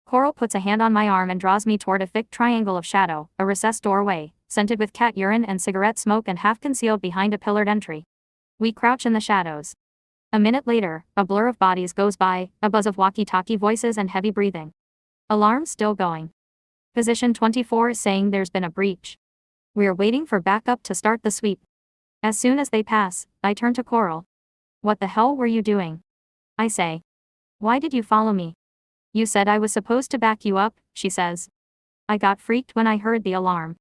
Coral puts a hand on my arm and draws me toward a thick triangle of shadow, a recessed doorway, scented with cat urine and cigarette smoke and half concealed behind a pillared entry. We crouch in the shadows. A minute later, a blur of bodies goes by, a buzz of walkie-talkie voices and heavy breathing. Alarm still going. Position 24 is saying there's been a breach. We're waiting for backup to start the sweep. As soon as they pass, I turn to Coral. What the hell were you doing? I say. Why did you follow me? You said I was supposed to back you up, she says. I got freaked when I heard the alarm.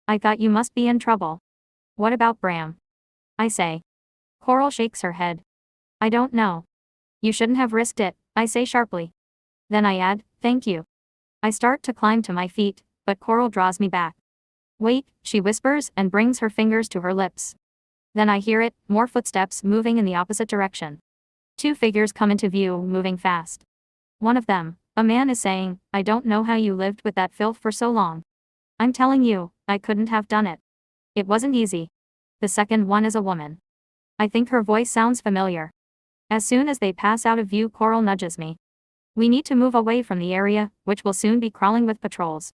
I thought you must be in trouble. What about Bram? I say. Coral shakes her head. I don't know. You shouldn't have risked it, I say sharply. Then I add, thank you. I start to climb to my feet, but Coral draws me back. Wait, she whispers and brings her fingers to her lips. Then I hear it, more footsteps moving in the opposite direction. 2 figures come into view, moving fast. One of them, a man, is saying, I don't know how you lived with that filth for so long. I'm telling you, I couldn't have done it. It wasn't easy. The second one is a woman. I think her voice sounds familiar. As soon as they pass out of view, Coral nudges me. We need to move away from the area, which will soon be crawling with patrols.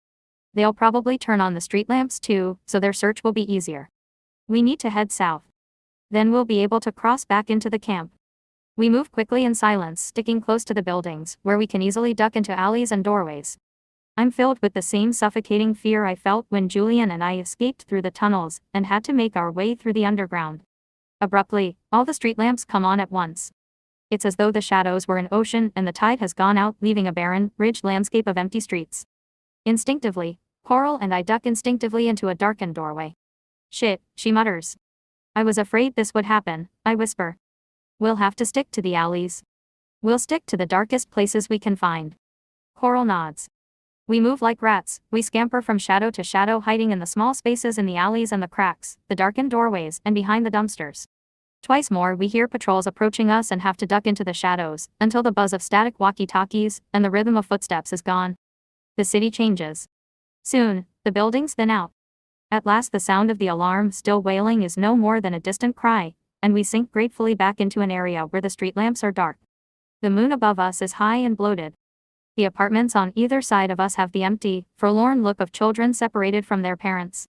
They'll probably turn on the street lamps too, so their search will be easier. We need to head south. Then we'll be able to cross back into the camp. We move quickly in silence, sticking close to the buildings, where we can easily duck into alleys and doorways. I'm filled with the same suffocating fear I felt when Julian and I escaped through the tunnels and had to make our way through the underground. Abruptly, all the street lamps come on at once. It's as though the shadows were an ocean and the tide has gone out, leaving a barren, ridged landscape of empty streets. Instinctively, Coral and I duck instinctively into a darkened doorway. Shit, she mutters. I was afraid this would happen, I whisper. We'll have to stick to the alleys. We'll stick to the darkest places we can find. Coral nods. We move like rats, we scamper from shadow to shadow, hiding in the small spaces in the alleys and the cracks, the darkened doorways, and behind the dumpsters. Twice more we hear patrols approaching us and have to duck into the shadows, until the buzz of static walkie-talkies and the rhythm of footsteps is gone. The city changes. Soon, the buildings thin out. At last the sound of the alarm still wailing is no more than a distant cry, and we sink gratefully back into an area where the street lamps are dark. The moon above us is high and bloated. The apartments on either side of us have the empty, forlorn look of children separated from their parents.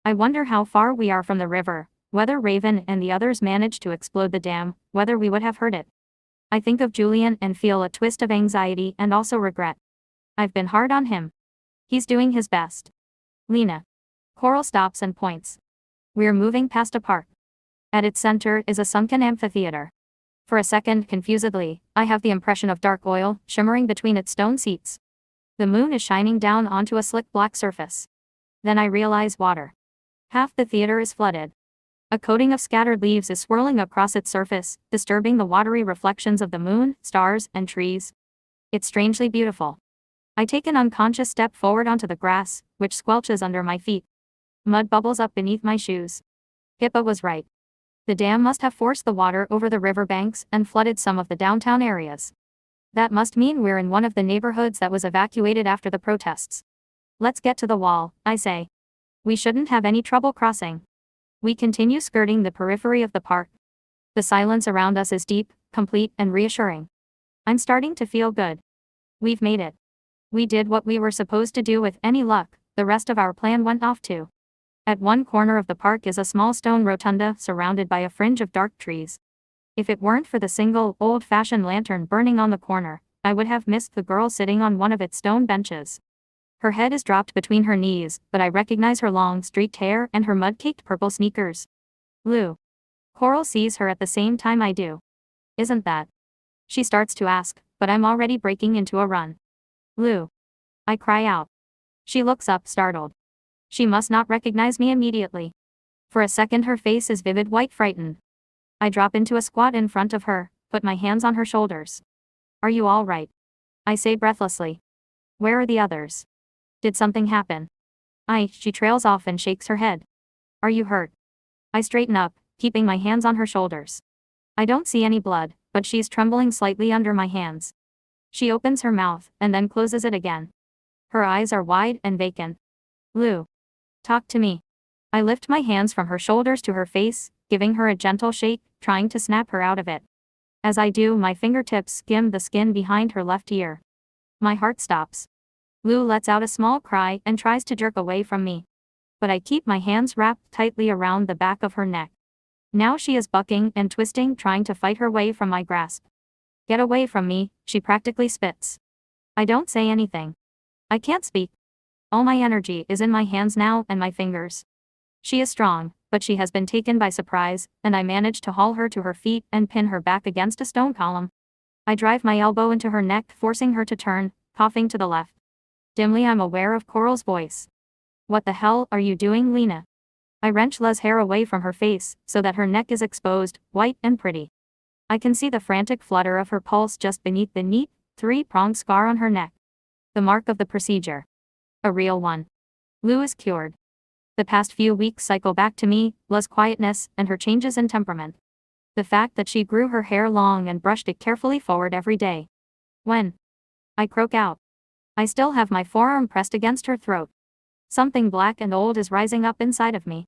I wonder how far we are from the river, whether Raven and the others managed to explode the dam, whether we would have heard it. I think of Julian and feel a twist of anxiety and also regret. I've been hard on him. He's doing his best. Lena. Coral stops and points. We're moving past a park. At its center is a sunken amphitheater. For a second, confusedly, I have the impression of dark oil shimmering between its stone seats. The moon is shining down onto a slick black surface. Then I realize water. Half the theater is flooded. A coating of scattered leaves is swirling across its surface, disturbing the watery reflections of the moon, stars, and trees. It's strangely beautiful. I take an unconscious step forward onto the grass, which squelches under my feet. Mud bubbles up beneath my shoes. Pippa was right. The dam must have forced the water over the riverbanks and flooded some of the downtown areas. That must mean we're in one of the neighborhoods that was evacuated after the protests. Let's get to the wall, I say. We shouldn't have any trouble crossing. We continue skirting the periphery of the park. The silence around us is deep, complete, and reassuring. I'm starting to feel good. We've made it. We did what we were supposed to do. With any luck, the rest of our plan went off too. At one corner of the park is a small stone rotunda surrounded by a fringe of dark trees. If it weren't for the single, old-fashioned lantern burning on the corner, I would have missed the girl sitting on one of its stone benches. Her head is dropped between her knees, but I recognize her long, streaked hair and her mud-caked purple sneakers. Lou. Coral sees her at the same time I do. Isn't that? She starts to ask, but I'm already breaking into a run. Lou. I cry out. She looks up, startled. She must not recognize me immediately. For a second her face is vivid white, frightened. I drop into a squat in front of her, put my hands on her shoulders. Are you all right? I say breathlessly. Where are the others? Did something happen? She trails off and shakes her head. Are you hurt? I straighten up, keeping my hands on her shoulders. I don't see any blood, but she's trembling slightly under my hands. She opens her mouth, and then closes it again. Her eyes are wide and vacant. Lou. Talk to me. I lift my hands from her shoulders to her face, giving her a gentle shake, trying to snap her out of it. As I do, my fingertips skim the skin behind her left ear. My heart stops. Lou lets out a small cry and tries to jerk away from me. But I keep my hands wrapped tightly around the back of her neck. Now she is bucking and twisting, trying to fight her way from my grasp. Get away from me, she practically spits. I don't say anything. I can't speak. All my energy is in my hands now and my fingers. She is strong, but she has been taken by surprise, and I manage to haul her to her feet and pin her back against a stone column. I drive my elbow into her neck, forcing her to turn, coughing to the left. Dimly I'm aware of Coral's voice. What the hell are you doing, Lena? I wrench La's hair away from her face, so that her neck is exposed, white and pretty. I can see the frantic flutter of her pulse just beneath the neat, three-pronged scar on her neck. The mark of the procedure. A real one. Lou is cured. The past few weeks cycle back to me, La's quietness, and her changes in temperament. The fact that she grew her hair long and brushed it carefully forward every day. When I croak out, I still have my forearm pressed against her throat. Something black and old is rising up inside of me.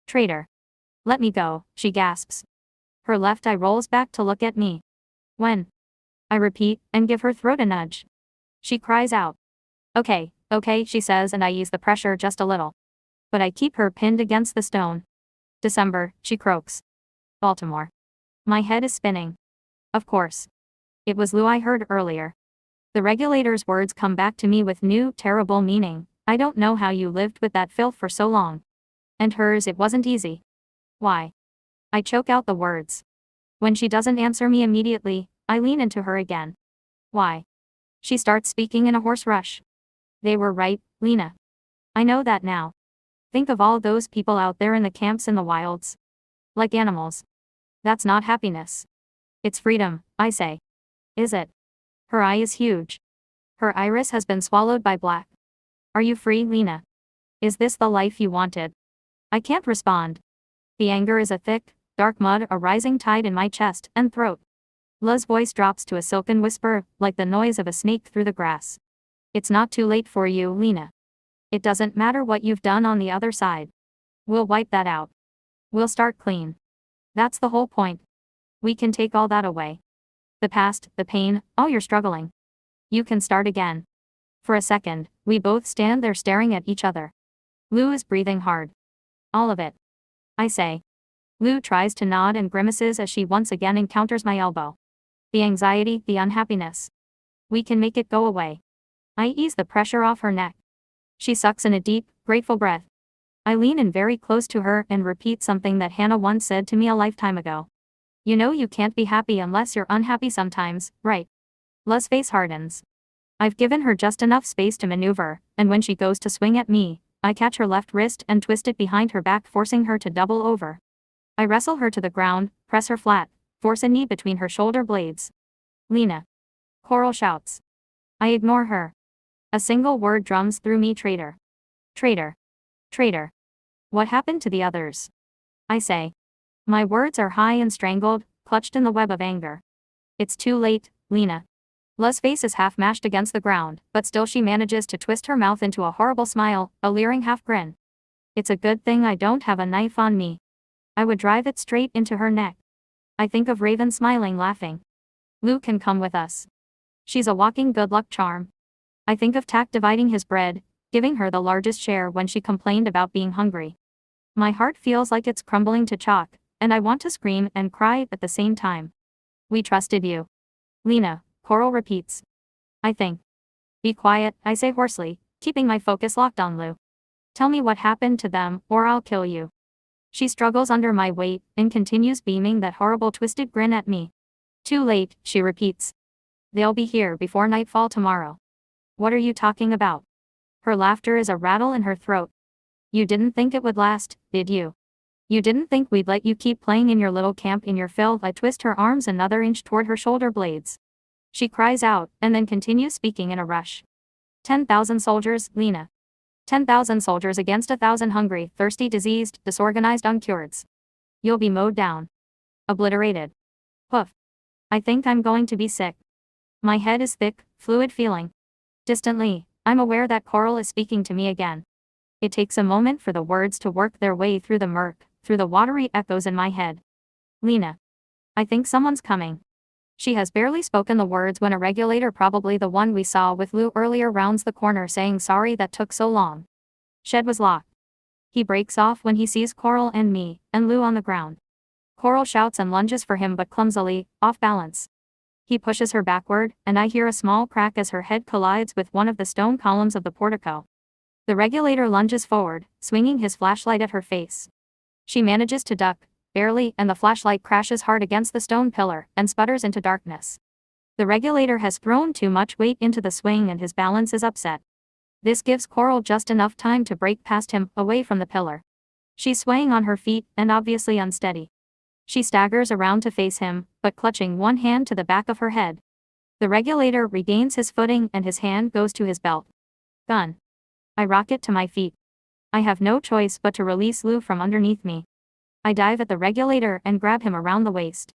Traitor. Let me go, she gasps. Her left eye rolls back to look at me. When? I repeat, and give her throat a nudge. She cries out. Okay, okay, she says, and I ease the pressure just a little. But I keep her pinned against the stone. December, she croaks. Baltimore. My head is spinning. Of course. It was Lou I heard earlier. The regulator's words come back to me with new, terrible meaning. I don't know how you lived with that filth for so long. And hers, it wasn't easy. Why? I choke out the words. When she doesn't answer me immediately, I lean into her again. Why? She starts speaking in a hoarse rush. They were right, Lena. I know that now. Think of all those people out there in the camps in the wilds. Like animals. That's not happiness. It's freedom, I say. Is it? Her eye is huge. Her iris has been swallowed by black. Are you free, Lena? Is this the life you wanted? I can't respond. The anger is a thick, dark mud, a rising tide in my chest and throat. La's voice drops to a silken whisper, like the noise of a snake through the grass. It's not too late for you, Lena. It doesn't matter what you've done on the other side. We'll wipe that out. We'll start clean. That's the whole point. We can take all that away. The past, the pain, all your struggling. You can start again. For a second, we both stand there staring at each other. Lou is breathing hard. All of it. I say. Lou tries to nod and grimaces as she once again encounters my elbow. The anxiety, the unhappiness. We can make it go away. I ease the pressure off her neck. She sucks in a deep, grateful breath. I lean in very close to her and repeat something that Hana once said to me a lifetime ago. You know you can't be happy unless you're unhappy sometimes, right? La's face hardens. I've given her just enough space to maneuver, and when she goes to swing at me, I catch her left wrist and twist it behind her back, forcing her to double over. I wrestle her to the ground, press her flat, force a knee between her shoulder blades. Lena. Coral shouts. I ignore her. A single word drums through me: traitor. Traitor. Traitor. What happened to the others? I say. My words are high and strangled, clutched in the web of anger. It's too late, Lena. La's face is half mashed against the ground, but still she manages to twist her mouth into a horrible smile, a leering half grin. It's a good thing I don't have a knife on me. I would drive it straight into her neck. I think of Raven smiling, laughing. Lou can come with us. She's a walking good luck charm. I think of Tak dividing his bread, giving her the largest share when she complained about being hungry. My heart feels like it's crumbling to chalk, and I want to scream and cry at the same time. We trusted you. Lena, Coral repeats. I think. Be quiet, I say hoarsely, keeping my focus locked on Lou. Tell me what happened to them, or I'll kill you. She struggles under my weight, and continues beaming that horrible twisted grin at me. Too late, she repeats. They'll be here before nightfall tomorrow. What are you talking about? Her laughter is a rattle in her throat. You didn't think it would last, did you? You didn't think we'd let you keep playing in your little camp in your filth? I twist her arms another inch toward her shoulder blades. She cries out, and then continues speaking in a rush. 10,000 soldiers, Lena. 10,000 soldiers against 1,000 hungry, thirsty, diseased, disorganized uncureds. You'll be mowed down. Obliterated. Poof. I think I'm going to be sick. My head is thick, fluid feeling. Distantly, I'm aware that Coral is speaking to me again. It takes a moment for the words to work their way through the murk, through the watery echoes in my head. Lena. I think someone's coming. She has barely spoken the words when a regulator, probably the one we saw with Lou earlier, rounds the corner saying sorry that took so long. Shed was locked. He breaks off when he sees Coral and me, and Lou on the ground. Coral shouts and lunges for him, but clumsily, off balance. He pushes her backward, and I hear a small crack as her head collides with one of the stone columns of the portico. The regulator lunges forward, swinging his flashlight at her face. She manages to duck, barely, and the flashlight crashes hard against the stone pillar, and sputters into darkness. The regulator has thrown too much weight into the swing and his balance is upset. This gives Coral just enough time to break past him, away from the pillar. She's swaying on her feet, and obviously unsteady. She staggers around to face him, but clutching one hand to the back of her head. The regulator regains his footing and his hand goes to his belt. Gun. I rocket to my feet. I have no choice but to release Lou from underneath me. I dive at the regulator and grab him around the waist.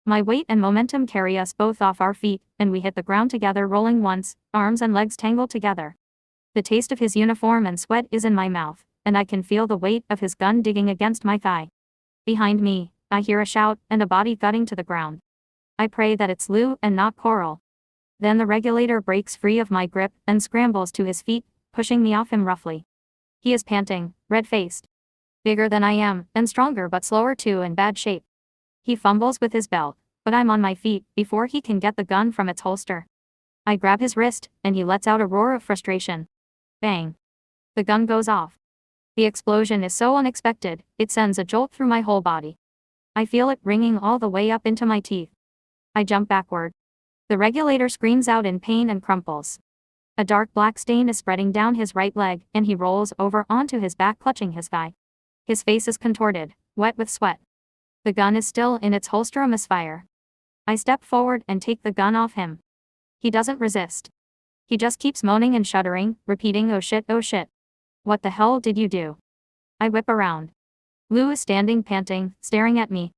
My weight and momentum carry us both off our feet, and we hit the ground together, rolling once, arms and legs tangled together. The taste of his uniform and sweat is in my mouth, and I can feel the weight of his gun digging against my thigh. Behind me, I hear a shout and a body thudding to the ground. I pray that it's Lou and not Coral. Then the regulator breaks free of my grip and scrambles to his feet, pushing me off him roughly. He is panting, red-faced. Bigger than I am, and stronger but slower too, in bad shape. He fumbles with his belt, but I'm on my feet before he can get the gun from its holster. I grab his wrist, and he lets out a roar of frustration. Bang. The gun goes off. The explosion is so unexpected, it sends a jolt through my whole body. I feel it ringing all the way up into my teeth. I jump backward. The regulator screams out in pain and crumples. A dark black stain is spreading down his right leg, and he rolls over onto his back, clutching his thigh. His face is contorted, wet with sweat. The gun is still in its holster, a misfire. I step forward and take the gun off him. He doesn't resist. He just keeps moaning and shuddering, repeating, "Oh shit, oh shit. What the hell did you do?" I whip around. Lou is standing panting, staring at me.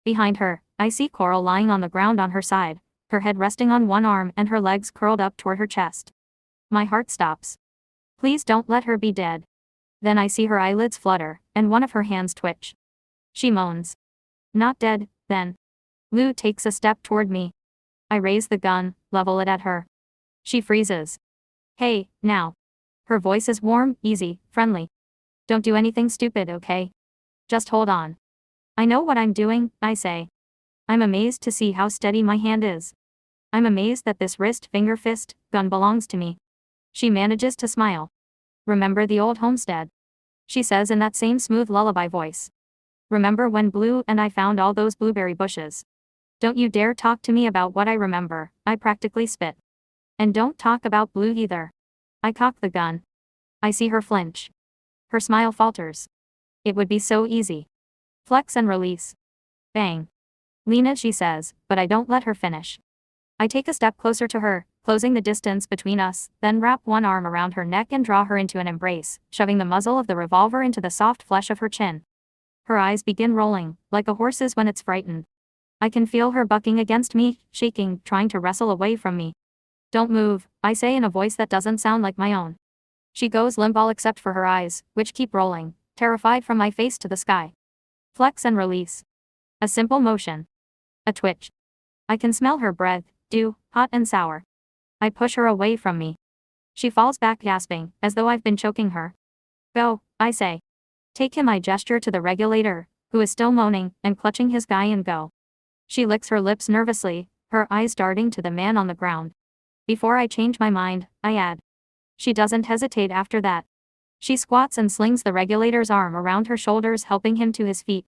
Behind her, I see Coral lying on the ground on her side, her head resting on one arm and her legs curled up toward her chest. My heart stops. Please don't let her be dead. Then I see her eyelids flutter, and one of her hands twitch. She moans. Not dead, then. Lou takes a step toward me. I raise the gun, level it at her. She freezes. Hey, now. Her voice is warm, easy, friendly. Don't do anything stupid, okay? Just hold on. I know what I'm doing, I say. I'm amazed to see how steady my hand is. I'm amazed that this wrist, finger, fist, gun belongs to me. She manages to smile. Remember the old homestead? She says in that same smooth lullaby voice. Remember when Blue and I found all those blueberry bushes? Don't you dare talk to me about what I remember, I practically spit. And don't talk about Blue either. I cock the gun. I see her flinch. Her smile falters. It would be so easy. Flex and release. Bang. Lena, she says, but I don't let her finish. I take a step closer to her, closing the distance between us, then wrap one arm around her neck and draw her into an embrace, shoving the muzzle of the revolver into the soft flesh of her chin. Her eyes begin rolling, like a horse's when it's frightened. I can feel her bucking against me, shaking, trying to wrestle away from me. Don't move, I say in a voice that doesn't sound like my own. She goes limp, all except for her eyes, which keep rolling, terrified, from my face to the sky. Flex and release. A simple motion. A twitch. I can smell her breath, dew, hot and sour. I push her away from me. She falls back gasping, as though I've been choking her. Go, I say. Take him, I gesture to the regulator, who is still moaning and clutching his guy, and go. She licks her lips nervously, her eyes darting to the man on the ground. Before I change my mind, I add. She doesn't hesitate after that. She squats and slings the regulator's arm around her shoulders, helping him to his feet.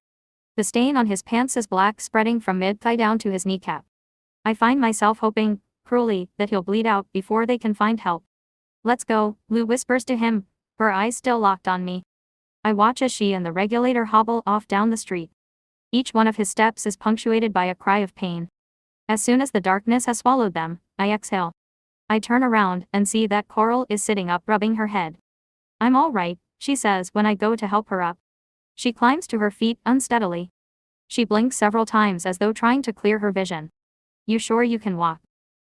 The stain on his pants is black, spreading from mid-thigh down to his kneecap. I find myself hoping, cruelly, that he'll bleed out before they can find help. Let's go, Lou whispers to him, her eyes still locked on me. I watch as she and the regulator hobble off down the street. Each one of his steps is punctuated by a cry of pain. As soon as the darkness has swallowed them, I exhale. I turn around and see that Coral is sitting up, rubbing her head. I'm all right, she says when I go to help her up. She climbs to her feet unsteadily. She blinks several times as though trying to clear her vision. You sure you can walk?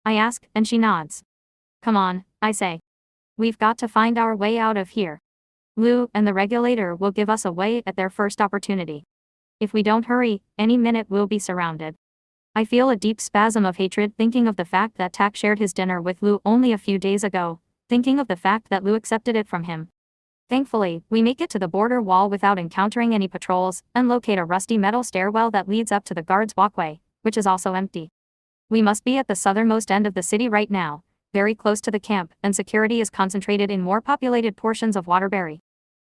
I ask, and she nods. Come on, I say. We've got to find our way out of here. Lou and the regulator will give us a way at their first opportunity. If we don't hurry, any minute we'll be surrounded. I feel a deep spasm of hatred thinking of the fact that Tak shared his dinner with Lou only a few days ago, thinking of the fact that Lou accepted it from him. Thankfully, we make it to the border wall without encountering any patrols, and locate a rusty metal stairwell that leads up to the guards' walkway, which is also empty. We must be at the southernmost end of the city right now, very close to the camp, and security is concentrated in more populated portions of Waterbury.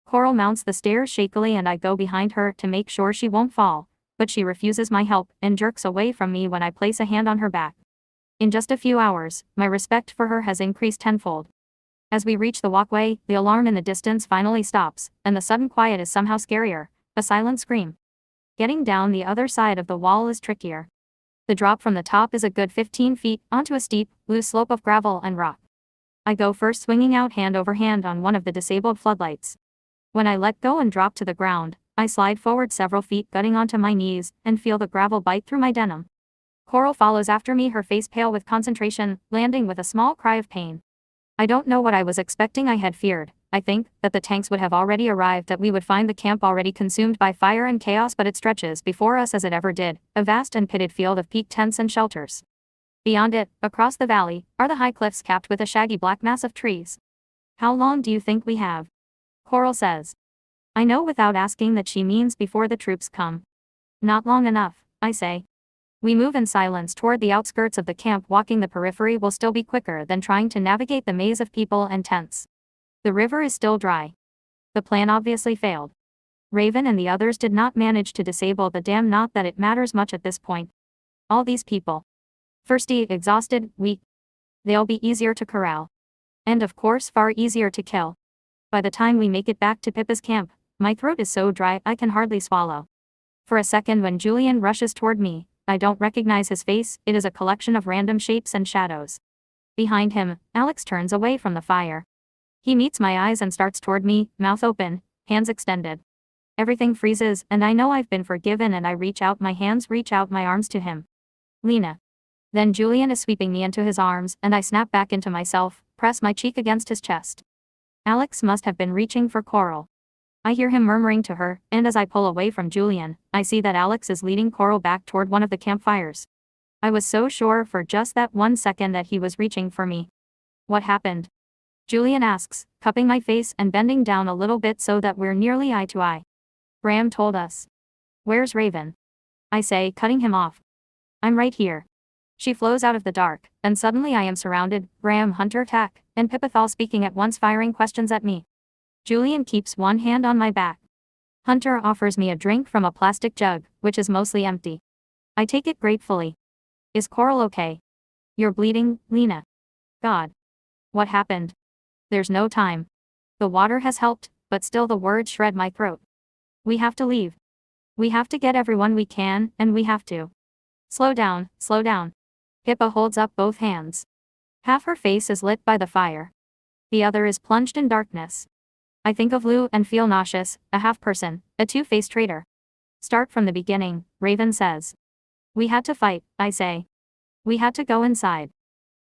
Coral mounts the stairs shakily and I go behind her to make sure she won't fall, but she refuses my help and jerks away from me when I place a hand on her back. In just a few hours, my respect for her has increased tenfold. As we reach the walkway, the alarm in the distance finally stops, and the sudden quiet is somehow scarier, a silent scream. Getting down the other side of the wall is trickier. The drop from the top is a good 15 feet onto a steep, loose slope of gravel and rock. I go first, swinging out hand over hand on one of the disabled floodlights. When I let go and drop to the ground, I slide forward several feet, gutting onto my knees, and feel the gravel bite through my denim. Coral follows after me, her face pale with concentration, landing with a small cry of pain. I don't know what I was expecting. I had feared, I think, that the tanks would have already arrived, that we would find the camp already consumed by fire and chaos, but it stretches before us as it ever did, a vast and pitted field of peaked tents and shelters. Beyond it, across the valley, are the high cliffs capped with a shaggy black mass of trees. How long do you think we have? Coral says. I know without asking that she means before the troops come. Not long enough, I say. We move in silence toward the outskirts of the camp. Walking the periphery will still be quicker than trying to navigate the maze of people and tents. The river is still dry. The plan obviously failed. Raven and the others did not manage to disable the dam, not that it matters much at this point. All these people. Thirsty, exhausted, weak. They'll be easier to corral. And of course far easier to kill. By the time we make it back to Pippa's camp, my throat is so dry I can hardly swallow. For a second when Julian rushes toward me, I don't recognize his face. It is a collection of random shapes and shadows. Behind him, Alex turns away from the fire. He meets my eyes and starts toward me, mouth open, hands extended. Everything freezes, and I know I've been forgiven, and I reach out my arms to him. Lena. Then Julian is sweeping me into his arms, and I snap back into myself, press my cheek against his chest. Alex must have been reaching for Coral. I hear him murmuring to her, and as I pull away from Julian, I see that Alex is leading Coral back toward one of the campfires. I was so sure for just that 1 second that he was reaching for me. What happened? Julian asks, cupping my face and bending down a little bit so that we're nearly eye to eye. Bram told us. Where's Raven? I say, cutting him off. I'm right here. She flows out of the dark, and suddenly I am surrounded, Bram, Hunter, Tack, and Pippathal speaking at once, firing questions at me. Julian keeps one hand on my back. Hunter offers me a drink from a plastic jug, which is mostly empty. I take it gratefully. Is Coral okay? You're bleeding, Lena. God. What happened? There's no time. The water has helped, but still the words shred my throat. We have to leave. We have to get everyone we can, and we have to. Slow down, slow down. Pippa holds up both hands. Half her face is lit by the fire. The other is plunged in darkness. I think of Lou and feel nauseous, a half-person, a two-faced traitor. Start from the beginning, Raven says. We had to fight, I say. We had to go inside.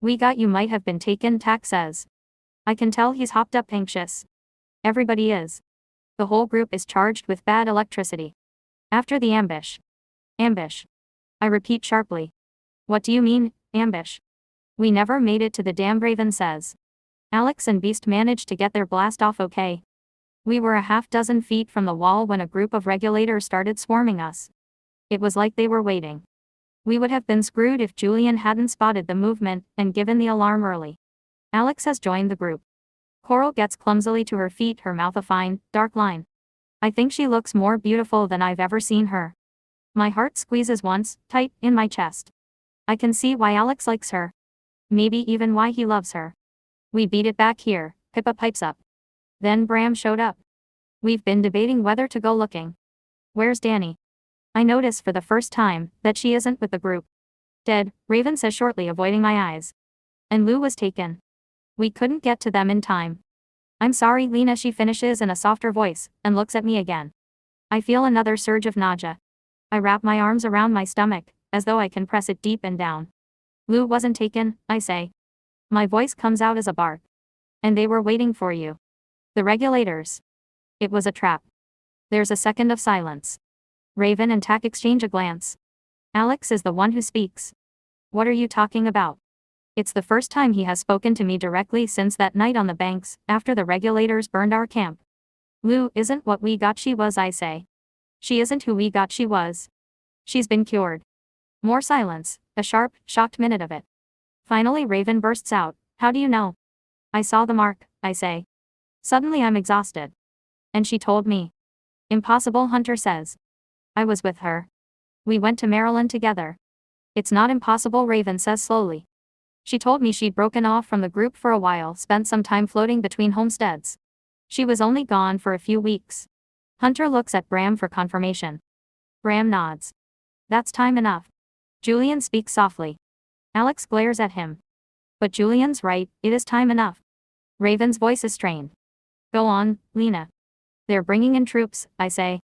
We got you might have been taken, Tack says. I can tell he's hopped up anxious. Everybody is. The whole group is charged with bad electricity. After the ambush. Ambush. I repeat sharply. What do you mean, ambush? We never made it to the dam, Raven says. Alex and Beast managed to get their blast off okay. We were a half-dozen feet from the wall when a group of regulators started swarming us. It was like they were waiting. We would have been screwed if Julian hadn't spotted the movement and given the alarm early. Alex has joined the group. Coral gets clumsily to her feet, her mouth a fine, dark line. I think she looks more beautiful than I've ever seen her. My heart squeezes once, tight, in my chest. I can see why Alex likes her. Maybe even why he loves her. We beat it back here, Pippa pipes up. Then Bram showed up. We've been debating whether to go looking. Where's Danny? I notice for the first time that she isn't with the group. Dead, Raven says shortly, avoiding my eyes. And Lou was taken. We couldn't get to them in time. I'm sorry, Lena, she finishes in a softer voice, and looks at me again. I feel another surge of nausea. I wrap my arms around my stomach, as though I can press it deep and down. Lou wasn't taken, I say. My voice comes out as a bark. And they were waiting for you. The regulators. It was a trap. There's a second of silence. Raven and Tack exchange a glance. Alex is the one who speaks. What are you talking about? It's the first time he has spoken to me directly since that night on the banks, after the regulators burned our camp. Lou isn't what we got she was, I say. She isn't who we got she was. She's been cured. More silence, a sharp, shocked minute of it. Finally Raven bursts out, how do you know? I saw the mark, I say. Suddenly I'm exhausted. And she told me. Impossible, Hunter says. I was with her. We went to Maryland together. It's not impossible, Raven says slowly. She told me she'd broken off from the group for a while, spent some time floating between homesteads. She was only gone for a few weeks. Hunter looks at Bram for confirmation. Bram nods. That's time enough. Julian speaks softly. Alex glares at him. But Julian's right, it is time enough. Raven's voice is strained. Go on, Lena. They're bringing in troops, I say.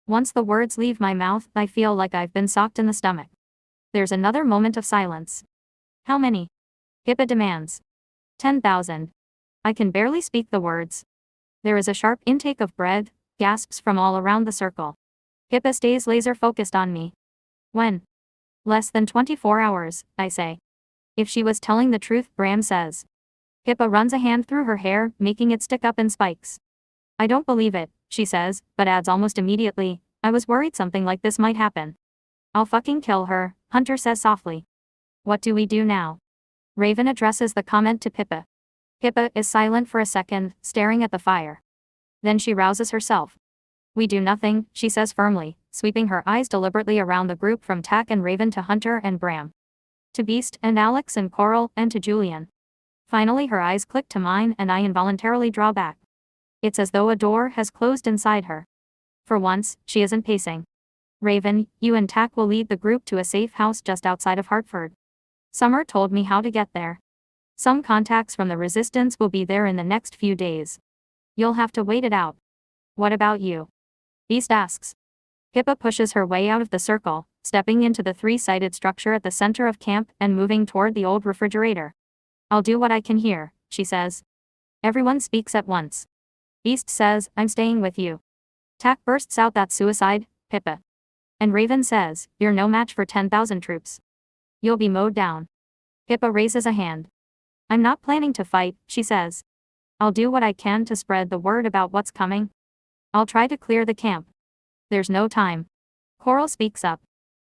Once the words leave my mouth, I feel like I've been socked in the stomach. There's another moment of silence. How many? Pippa demands. 10,000. I can barely speak the words. There is a sharp intake of breath, gasps from all around the circle. Pippa stays laser-focused on me. When? Less than 24 hours, I say. If she was telling the truth, Bram says. Pippa runs a hand through her hair, making it stick up in spikes. I don't believe it, she says, but adds almost immediately, I was worried something like this might happen. I'll fucking kill her, Hunter says softly. What do we do now? Raven addresses the comment to Pippa. Pippa is silent for a second, staring at the fire. Then she rouses herself. We do nothing, she says firmly, sweeping her eyes deliberately around the group from Tak and Raven to Hunter and Bram. To Beast and Alex and Coral and to Julian. Finally her eyes click to mine and I involuntarily draw back. It's as though a door has closed inside her. For once, she isn't pacing. Raven, you and Tak will lead the group to a safe house just outside of Hartford. Summer told me how to get there. Some contacts from the resistance will be there in the next few days. You'll have to wait it out. What about you? Beast asks. Pippa pushes her way out of the circle, stepping into the three-sided structure at the center of camp and moving toward the old refrigerator. I'll do what I can here, she says. Everyone speaks at once. Beast says, I'm staying with you. Tak bursts out, that's suicide, Pippa. And Raven says, you're no match for 10,000 troops. You'll be mowed down. Pippa raises a hand. I'm not planning to fight, she says. I'll do what I can to spread the word about what's coming. I'll try to clear the camp. There's no time. Coral speaks up.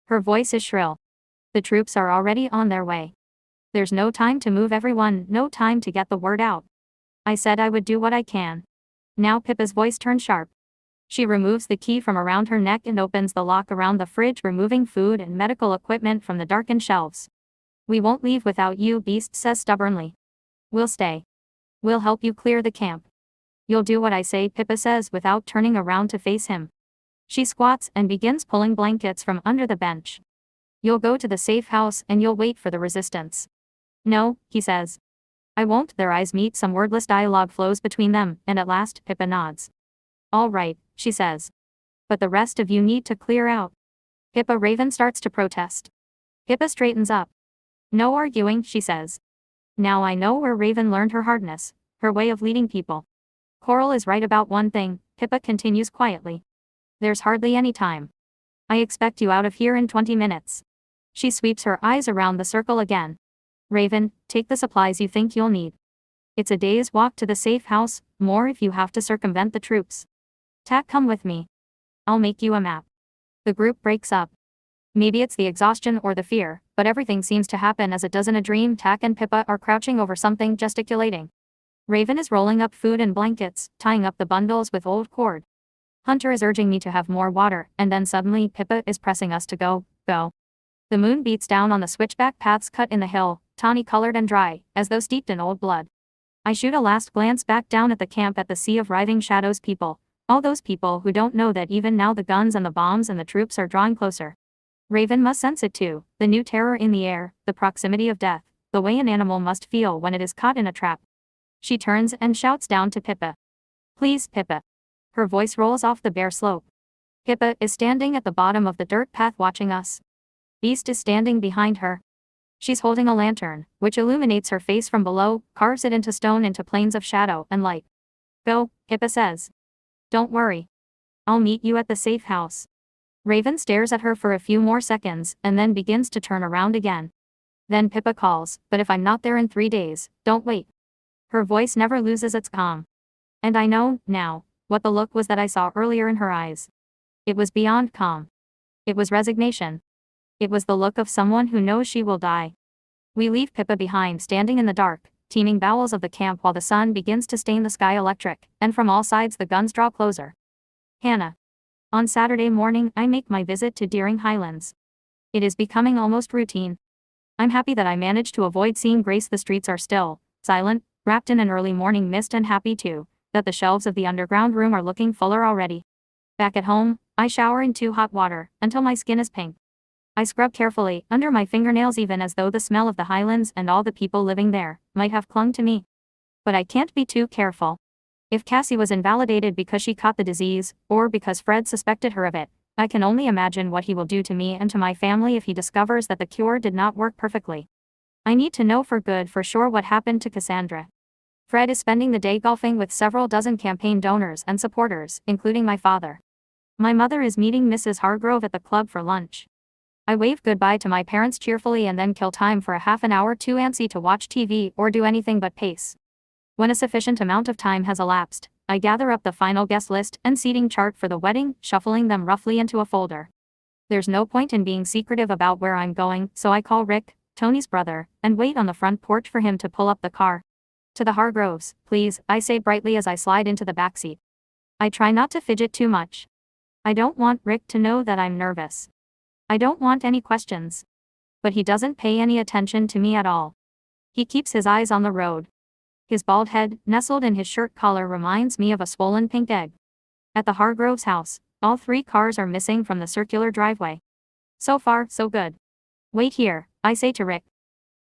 Her voice is shrill. The troops are already on their way. There's no time to move everyone, no time to get the word out. I said I would do what I can. Now Pippa's voice turns sharp. She removes the key from around her neck and opens the lock around the fridge, removing food and medical equipment from the darkened shelves. We won't leave without you, Beast says stubbornly. We'll stay. We'll help you clear the camp. You'll do what I say, Pippa says without turning around to face him. She squats and begins pulling blankets from under the bench. You'll go to the safe house and you'll wait for the resistance. No, he says. I won't. Their eyes meet, some wordless dialogue flows between them, and at last, Pippa nods. All right, she says. But the rest of you need to clear out. Pippa. Raven starts to protest. Pippa straightens up. No arguing, she says. Now I know where Raven learned her hardness, her way of leading people. Coral is right about one thing, Pippa continues quietly. There's hardly any time. I expect you out of here in 20 minutes. She sweeps her eyes around the circle again. Raven, take the supplies you think you'll need. It's a day's walk to the safe house, more if you have to circumvent the troops. Tak, come with me. I'll make you a map. The group breaks up. Maybe it's the exhaustion or the fear, but everything seems to happen as it does in a dream. Tak and Pippa are crouching over something, gesticulating. Raven is rolling up food and blankets, tying up the bundles with old cord. Hunter is urging me to have more water, and then suddenly Pippa is pressing us to go. The moon beats down on the switchback paths cut in the hill, tawny-colored and dry, as though steeped in old blood. I shoot a last glance back down at the camp, at the sea of writhing shadows, people. All those people who don't know that even now the guns and the bombs and the troops are drawing closer. Raven must sense it too, the new terror in the air, the proximity of death, the way an animal must feel when it is caught in a trap. She turns and shouts down to Pippa. Please, Pippa. Her voice rolls off the bare slope. Pippa is standing at the bottom of the dirt path watching us. Beast is standing behind her. She's holding a lantern, which illuminates her face from below, carves it into stone into planes of shadow and light. Go, Pippa says. Don't worry. I'll meet you at the safe house. Raven stares at her for a few more seconds and then begins to turn around again. Then Pippa calls, but if I'm not there in 3 days, don't wait. Her voice never loses its calm. And I know, now, what the look was that I saw earlier in her eyes. It was beyond calm. It was resignation. It was the look of someone who knows she will die. We leave Pippa behind, standing in the dark, teeming bowels of the camp while the sun begins to stain the sky electric, and from all sides the guns draw closer. Hana. On Saturday morning I make my visit to Deering Highlands. It is becoming almost routine. I'm happy that I managed to avoid seeing Grace. The streets are still, silent, wrapped in an early morning mist, and happy too, that the shelves of the underground room are looking fuller already. Back at home, I shower in 2 hot water, until my skin is pink. I scrub carefully, under my fingernails, even as though the smell of the highlands and all the people living there might have clung to me. But I can't be too careful. If Cassie was invalidated because she caught the disease, or because Fred suspected her of it, I can only imagine what he will do to me and to my family if he discovers that the cure did not work perfectly. I need to know for good, for sure, what happened to Cassandra. Fred is spending the day golfing with several dozen campaign donors and supporters, including my father. My mother is meeting Mrs. Hargrove at the club for lunch. I wave goodbye to my parents cheerfully and then kill time for a half an hour too antsy to watch TV or do anything but pace. When a sufficient amount of time has elapsed, I gather up the final guest list and seating chart for the wedding, shuffling them roughly into a folder. There's no point in being secretive about where I'm going, so I call Rick, Tony's brother, and wait on the front porch for him to pull up the car. To the Hargroves, please, I say brightly as I slide into the backseat. I try not to fidget too much. I don't want Rick to know that I'm nervous. I don't want any questions. But he doesn't pay any attention to me at all. He keeps his eyes on the road. His bald head, nestled in his shirt collar, reminds me of a swollen pink egg. At the Hargroves' house, all 3 cars are missing from the circular driveway. So far, so good. Wait here, I say to Rick.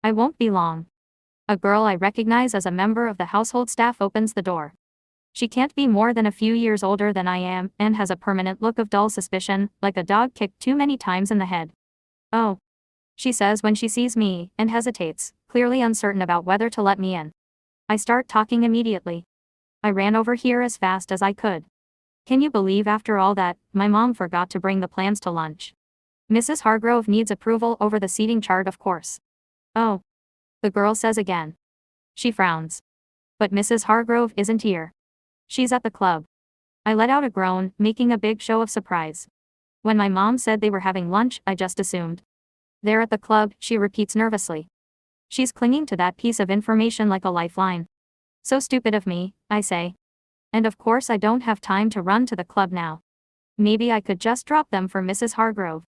I won't be long. A girl I recognize as a member of the household staff opens the door. She can't be more than a few years older than I am, and has a permanent look of dull suspicion, like a dog kicked too many times in the head. Oh, she says when she sees me, and hesitates, clearly uncertain about whether to let me in. I start talking immediately. I ran over here as fast as I could. Can you believe after all that, my mom forgot to bring the plans to lunch? Mrs. Hargrove needs approval over the seating chart, of course. Oh, the girl says again. She frowns. But Mrs. Hargrove isn't here. She's at the club. I let out a groan, making a big show of surprise. When my mom said they were having lunch, I just assumed. They're at the club, she repeats nervously. She's clinging to that piece of information like a lifeline. So stupid of me, I say. And of course I don't have time to run to the club now. Maybe I could just drop them for Mrs. Hargrove.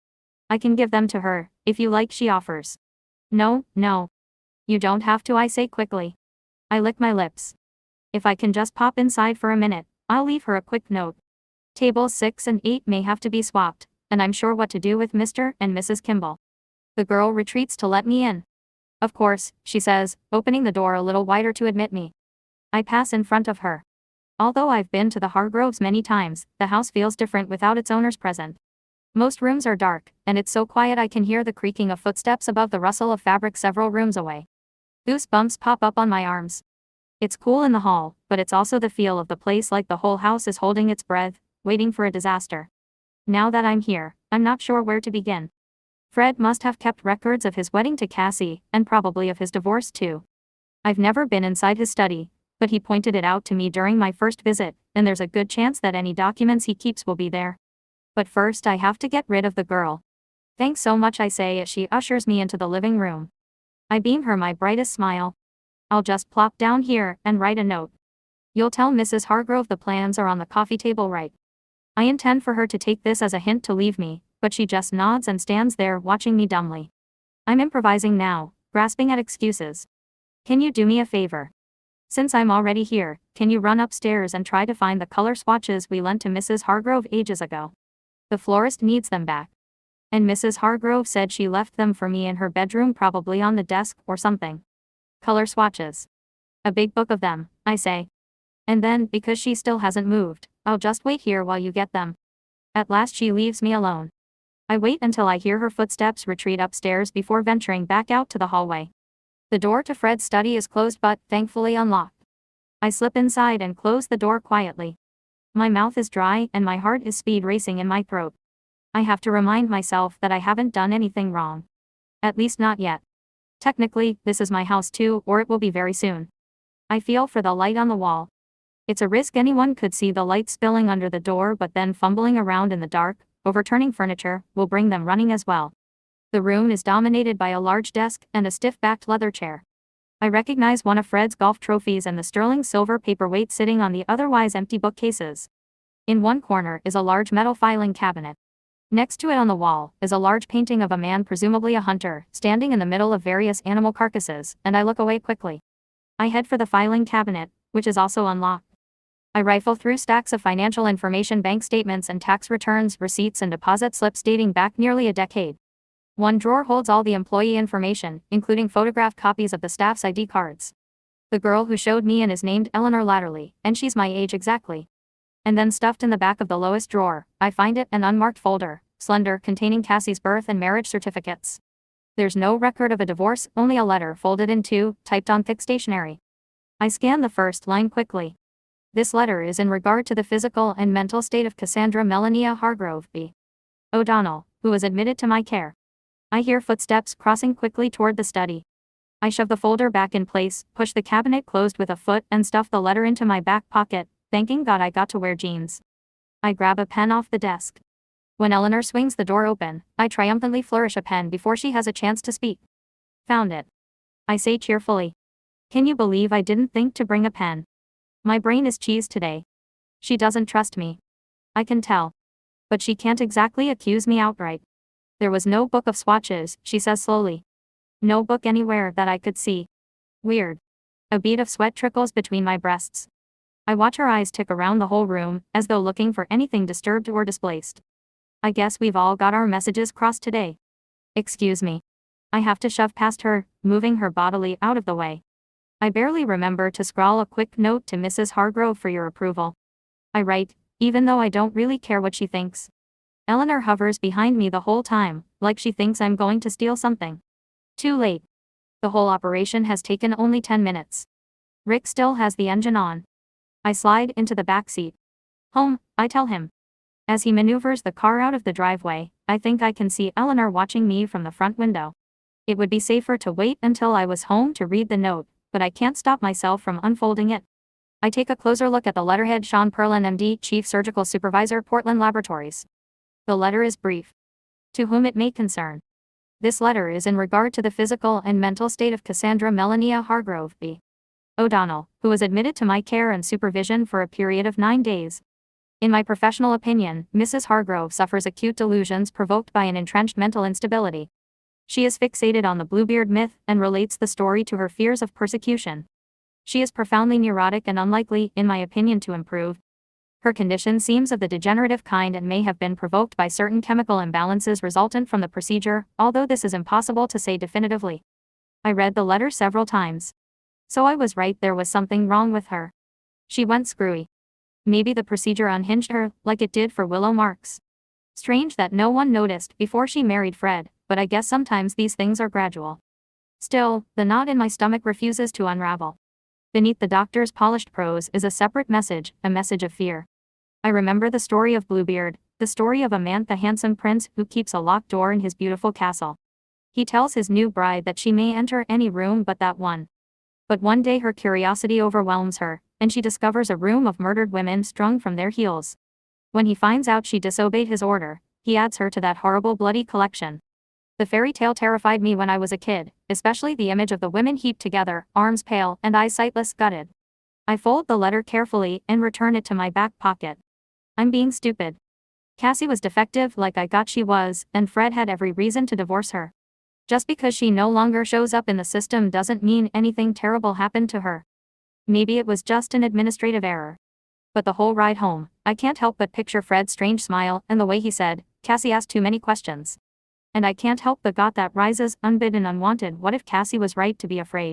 I can give them to her, if you like, she offers. No, no. You don't have to, I say quickly. I lick my lips. If I can just pop inside for a minute, I'll leave her a quick note. Tables 6 and 8 may have to be swapped, and I'm sure what to do with Mr. and Mrs. Kimball. The girl retreats to let me in. Of course, she says, opening the door a little wider to admit me. I pass in front of her. Although I've been to the Hargroves many times, the house feels different without its owners present. Most rooms are dark, and it's so quiet I can hear the creaking of footsteps above the rustle of fabric several rooms away. Goosebumps pop up on my arms. It's cool in the hall, but it's also the feel of the place, like the whole house is holding its breath, waiting for a disaster. Now that I'm here, I'm not sure where to begin. Fred must have kept records of his wedding to Cassie, and probably of his divorce too. I've never been inside his study, but he pointed it out to me during my first visit, and there's a good chance that any documents he keeps will be there. But first I have to get rid of the girl. Thanks so much, I say as she ushers me into the living room. I beam her my brightest smile. I'll just plop down here and write a note. You'll tell Mrs. Hargrove the plans are on the coffee table, right? I intend for her to take this as a hint to leave me, but she just nods and stands there watching me dumbly. I'm improvising now, grasping at excuses. Can you do me a favor? Since I'm already here, can you run upstairs and try to find the color swatches we lent to Mrs. Hargrove ages ago? The florist needs them back. And Mrs. Hargrove said she left them for me in her bedroom, probably on the desk or something. Color swatches. A big book of them, I say. And then, because she still hasn't moved, I'll just wait here while you get them. At last she leaves me alone. I wait until I hear her footsteps retreat upstairs before venturing back out to the hallway. The door to Fred's study is closed but, thankfully, unlocked. I slip inside and close the door quietly. My mouth is dry and my heart is speed racing in my throat. I have to remind myself that I haven't done anything wrong. At least not yet. Technically, this is my house too, or it will be very soon. I feel for the light on the wall. It's a risk anyone could see the light spilling under the door, but then fumbling around in the dark, overturning furniture, will bring them running as well. The room is dominated by a large desk and a stiff-backed leather chair. I recognize one of Fred's golf trophies and the sterling silver paperweight sitting on the otherwise empty bookcases. In one corner is a large metal filing cabinet. Next to it on the wall is a large painting of a man, presumably a hunter, standing in the middle of various animal carcasses, and I look away quickly. I head for the filing cabinet, which is also unlocked. I rifle through stacks of financial information, bank statements and tax returns, receipts and deposit slips dating back nearly a decade. One drawer holds all the employee information, including photographed copies of the staff's ID cards. The girl who showed me in is named Eleanor Latterly, and she's my age exactly. And then stuffed in the back of the lowest drawer, I find an unmarked folder, slender, containing Cassie's birth and marriage certificates. There's no record of a divorce, only a letter folded in two, typed on thick stationery. I scan the first line quickly. This letter is in regard to the physical and mental state of Cassandra Melania Hargrove B. O'Donnell, who was admitted to my care. I hear footsteps crossing quickly toward the study. I shove the folder back in place, push the cabinet closed with a foot and stuff the letter into my back pocket, thanking God I got to wear jeans. I grab a pen off the desk. When Eleanor swings the door open, I triumphantly flourish a pen before she has a chance to speak. Found it. I say cheerfully. Can you believe I didn't think to bring a pen? My brain is cheese today. She doesn't trust me. I can tell. But she can't exactly accuse me outright. There was no book of swatches, she says slowly. No book anywhere that I could see. Weird. A bead of sweat trickles between my breasts. I watch her eyes tick around the whole room, as though looking for anything disturbed or displaced. I guess we've all got our messages crossed today. Excuse me. I have to shove past her, moving her bodily out of the way. I barely remember to scrawl a quick note to Mrs. Hargrove for your approval. I write, even though I don't really care what she thinks. Eleanor hovers behind me the whole time, like she thinks I'm going to steal something. Too late. The whole operation has taken only 10 minutes. Rick still has the engine on. I slide into the back seat. Home, I tell him. As he maneuvers the car out of the driveway, I think I can see Eleanor watching me from the front window. It would be safer to wait until I was home to read the note, but I can't stop myself from unfolding it. I take a closer look at the letterhead. Sean Perlin, MD, Chief Surgical Supervisor, Portland Laboratories. The letter is brief. To whom it may concern. This letter is in regard to the physical and mental state of Cassandra Melania Hargrove B. O'Donnell, who was admitted to my care and supervision for a period of 9 days. In my professional opinion, Mrs. Hargrove suffers acute delusions provoked by an entrenched mental instability. She is fixated on the Bluebeard myth and relates the story to her fears of persecution. She is profoundly neurotic and unlikely, in my opinion, to improve. Her condition seems of the degenerative kind and may have been provoked by certain chemical imbalances resultant from the procedure, although this is impossible to say definitively. I read the letter several times. So I was right, there was something wrong with her. She went screwy. Maybe the procedure unhinged her, like it did for Willow Marks. Strange that no one noticed before she married Fred, but I guess sometimes these things are gradual. Still, the knot in my stomach refuses to unravel. Beneath the doctor's polished prose is a separate message, a message of fear. I remember the story of Bluebeard, the story of a man, the handsome prince, who keeps a locked door in his beautiful castle. He tells his new bride that she may enter any room but that one. But one day her curiosity overwhelms her, and she discovers a room of murdered women strung from their heels. When he finds out she disobeyed his order, he adds her to that horrible bloody collection. The fairy tale terrified me when I was a kid, especially the image of the women heaped together, arms pale and eyes sightless, gutted. I fold the letter carefully and return it to my back pocket. I'm being stupid. Cassie was defective like I got she was, and Fred had every reason to divorce her. Just because she no longer shows up in the system doesn't mean anything terrible happened to her. Maybe it was just an administrative error. But the whole ride home, I can't help but picture Fred's strange smile and the way he said, Cassie asked too many questions. And I can't help but got that rises, unbidden, unwanted. What if Cassie was right to be afraid?